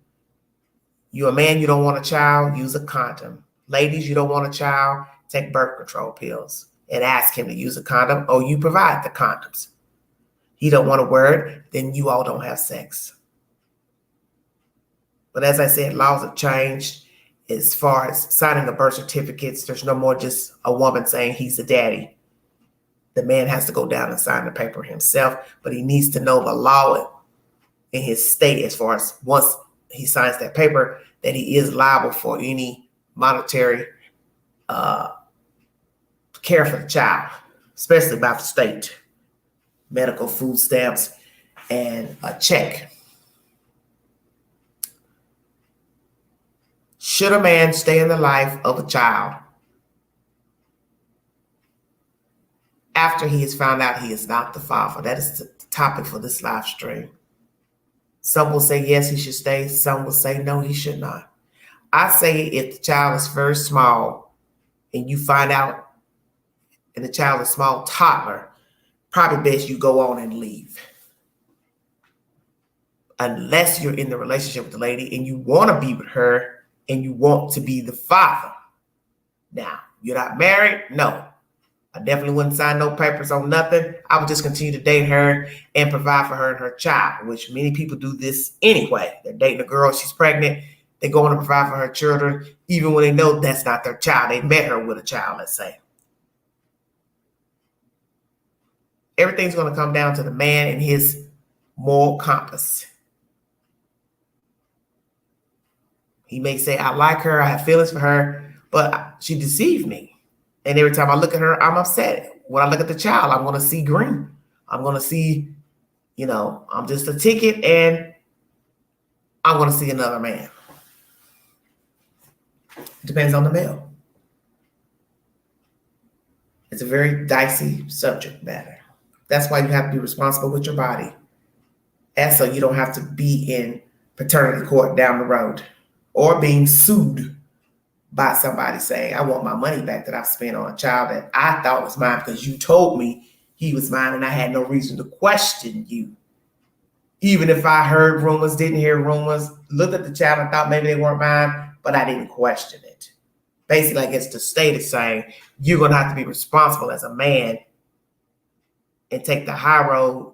You're a man, you don't want a child, use a condom. Ladies, you don't want a child, take birth control pills and ask him to use a condom, or you provide the condoms. He don't want to wear it, then you all don't have sex. But as I said, laws have changed. As far as signing the birth certificates, there's no more just a woman saying he's the daddy. The man has to go down and sign the paper himself, but he needs to know the law in his state, as far as once he signs that paper, that he is liable for any monetary care for the child, especially by the state, medical, food stamps, and a check. Should a man stay in the life of a child after he has found out he is not the father? That is the topic for this live stream. Some will say yes, he should stay. Some will say no, he should not. I say if the child is very small and you find out and the child is small, toddler, probably best you go on and leave. Unless you're in the relationship with the lady and you want to be with her and you want to be the father. Now, you're not married? No. I definitely wouldn't sign no papers on nothing. I would just continue to date her and provide for her and her child, which many people do this anyway. They're dating a girl, she's pregnant. They're going to provide for her children, even when they know that's not their child. They met her with a child, let's say. Everything's going to come down to the man and his moral compass. He may say, I like her, I have feelings for her, but she deceived me. And every time I look at her, I'm upset. When I look at the child, I'm going to see green. I'm going to see, I'm just a ticket and I'm going to see another man. It depends on the male. It's a very dicey subject matter. That's why you have to be responsible with your body. And so you don't have to be in paternity court down the road or being sued by somebody saying, I want my money back that I've spent on a child that I thought was mine because you told me he was mine and I had no reason to question you. Even if I heard rumors, didn't hear rumors, looked at the child and thought maybe they weren't mine, but I didn't question it. Basically, I guess the state is saying you're going to have to be responsible as a man and take the high road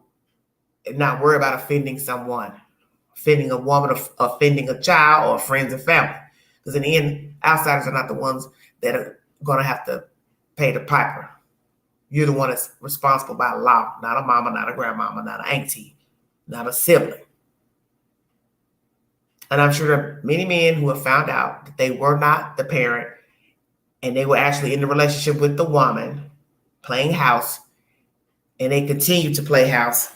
and not worry about offending someone, offending a woman, offending a child or friends and family. Because in the end, outsiders are not the ones that are going to have to pay the piper. You're the one that's responsible by law, not a mama, not a grandmama, not an auntie, not a sibling. And I'm sure there are many men who have found out that they were not the parent and they were actually in the relationship with the woman, playing house, and they continue to play house,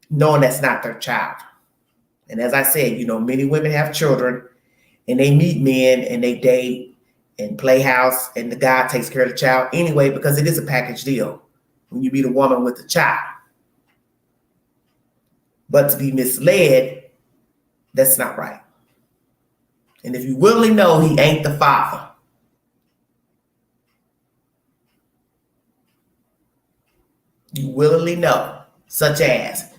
knowing that's not their child. And as I said, many women have children and they meet men and they date and play house and the guy takes care of the child anyway, because it is a package deal when you meet a woman with a child. But to be misled, that's not right. And if you willingly know he ain't the father, you willingly know, such as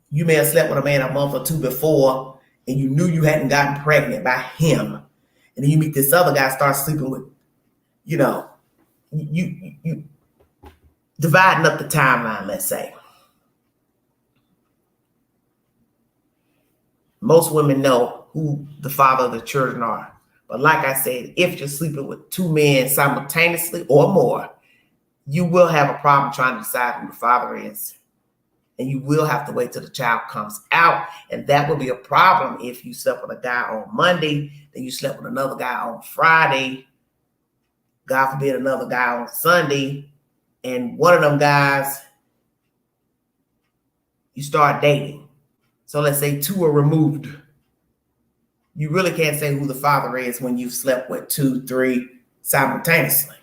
you may have slept with a man a month or two before and you knew you hadn't gotten pregnant by him. And then you meet this other guy, start sleeping with, you dividing up the timeline, let's say. Most women know who the father of the children are. But like I said, if you're sleeping with two men simultaneously or more, you will have a problem trying to decide who the father is. And you will have to wait till the child comes out. And that will be a problem if you slept with a guy on Monday, then you slept with another guy on Friday, God forbid another guy on Sunday, and one of them guys you start dating. So let's say two are removed. You really can't say who the father is when you've slept with 2, 3 simultaneously.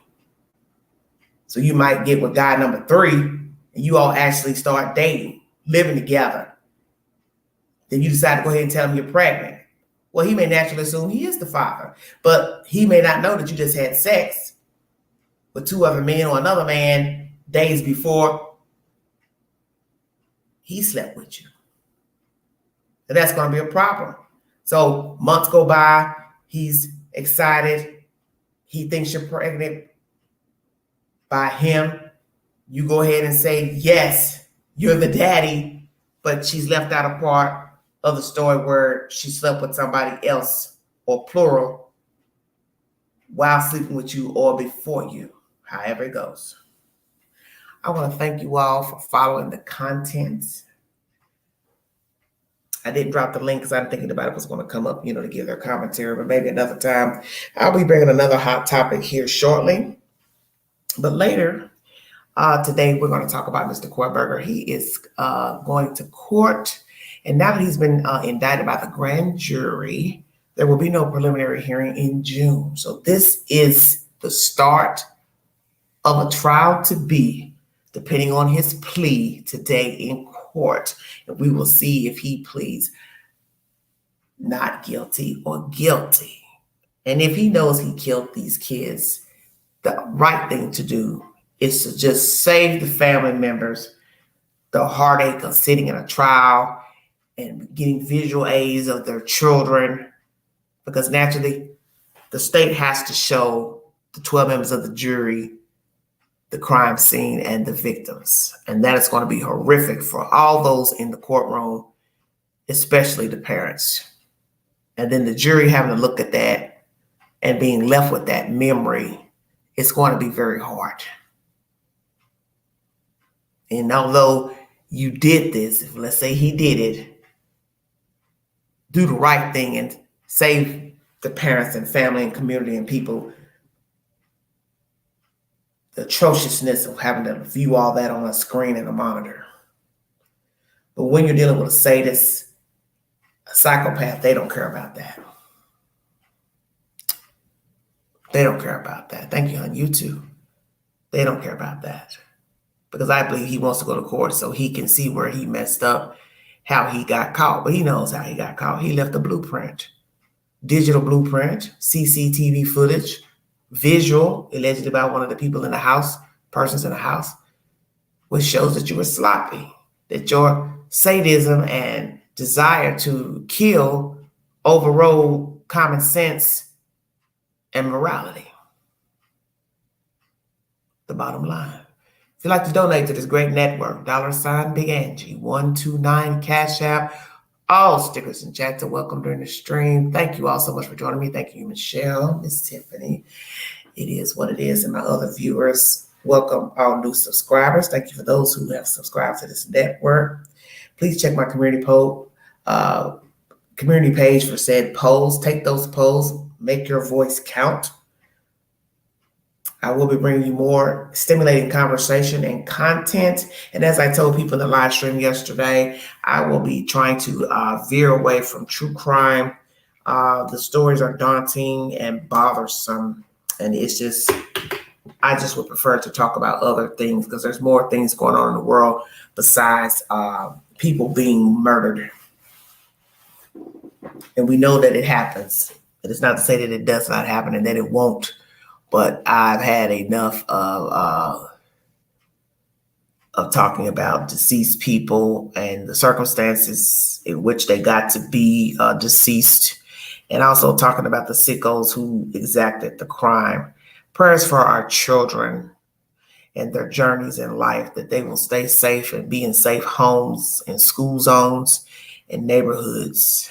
So you might get with guy number 3 and you all actually start dating, living together. Then you decide to go ahead and tell him you're pregnant. Well, he may naturally assume he is the father, but he may not know that you just had sex with 2 other men or another man days before he slept with you. And that's going to be a problem. So months go by, he's excited, he thinks you're pregnant by him. You go ahead and say, yes, you're the daddy, but she's left out a part of the story where she slept with somebody else, or plural, while sleeping with you or before you, however it goes. I want to thank you all for following the content. I didn't drop the link because I'm thinking about it was going to come up, to give their commentary, but maybe another time. I'll be bringing another hot topic here shortly. But later, today we're going to talk about Mr. Kohlberger. He is going to court, and now that he's been indicted by the grand jury, there will be no preliminary hearing in June. So this is the start of a trial to be, depending on his plea today in court. And we will see if he pleads not guilty or guilty. And if he knows he killed these kids, the right thing to do is to just save the family members the heartache of sitting in a trial and getting visual aids of their children, because naturally the state has to show the 12 members of the jury the crime scene and the victims. And that is going to be horrific for all those in the courtroom, especially the parents. and then the jury having to look at that and being left with that memory, it's going to be very hard. And although you did this, if let's say he did it, do the right thing and save the parents and family and community and people the atrociousness of having to view all that on a screen and a monitor. But when you're dealing with a sadist, a psychopath, they don't care about that. They don't care about that. Thank you, on YouTube. They don't care about that. Because I believe he wants to go to court so he can see where he messed up, how he got caught. But he knows how he got caught. He left a blueprint, digital blueprint, CCTV footage, visual, allegedly by one of the people in the house, persons in the house, which shows that you were sloppy, that your sadism and desire to kill overrode common sense and morality. The bottom line. If you'd like to donate to this great network, $ Big Angie, 129 Cash App. All stickers and chats are welcome during the stream. Thank you all so much for joining me. Thank you, Michelle, Miss Tiffany. It is what it is. And my other viewers, welcome all new subscribers. Thank you for those who have subscribed to this network. Please check my community page for said polls. Take those polls. Make your voice count. I will be bringing you more stimulating conversation and content. And as I told people in the live stream yesterday, I will be trying to veer away from true crime. The stories are daunting and bothersome. And it's just, I just would prefer to talk about other things because there's more things going on in the world besides people being murdered. And we know that it happens. It is not to say that it does not happen and that it won't. But I've had enough of talking about deceased people and the circumstances in which they got to be deceased, and also talking about the sickos who exacted the crime. Prayers for our children and their journeys in life, that they will stay safe and be in safe homes and school zones and neighborhoods.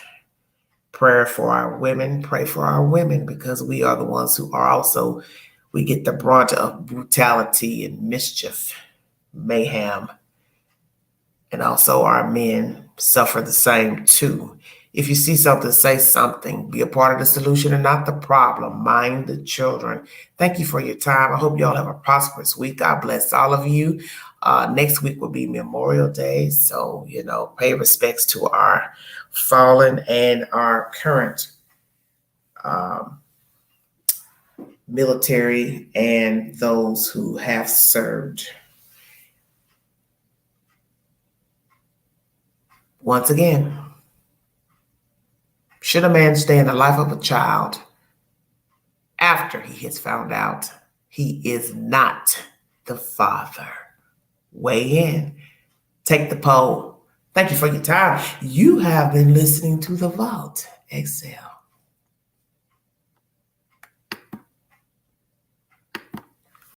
Prayer for our women, pray for our women, because we are the ones who are also, we get the brunt of brutality and mischief, mayhem. And also our men suffer the same too. If you see something, say something. Be a part of the solution and not the problem. Mind the children. Thank you for your time. I hope you all have a prosperous week. God bless all of you. Next week will be Memorial Day. So, pay respects to our fallen and our current military and those who have served. Once again, should a man stay in the life of a child after he has found out he is not the father? Weigh in. Take the poll. Thank you for your time. You have been listening to The Vault. Excel.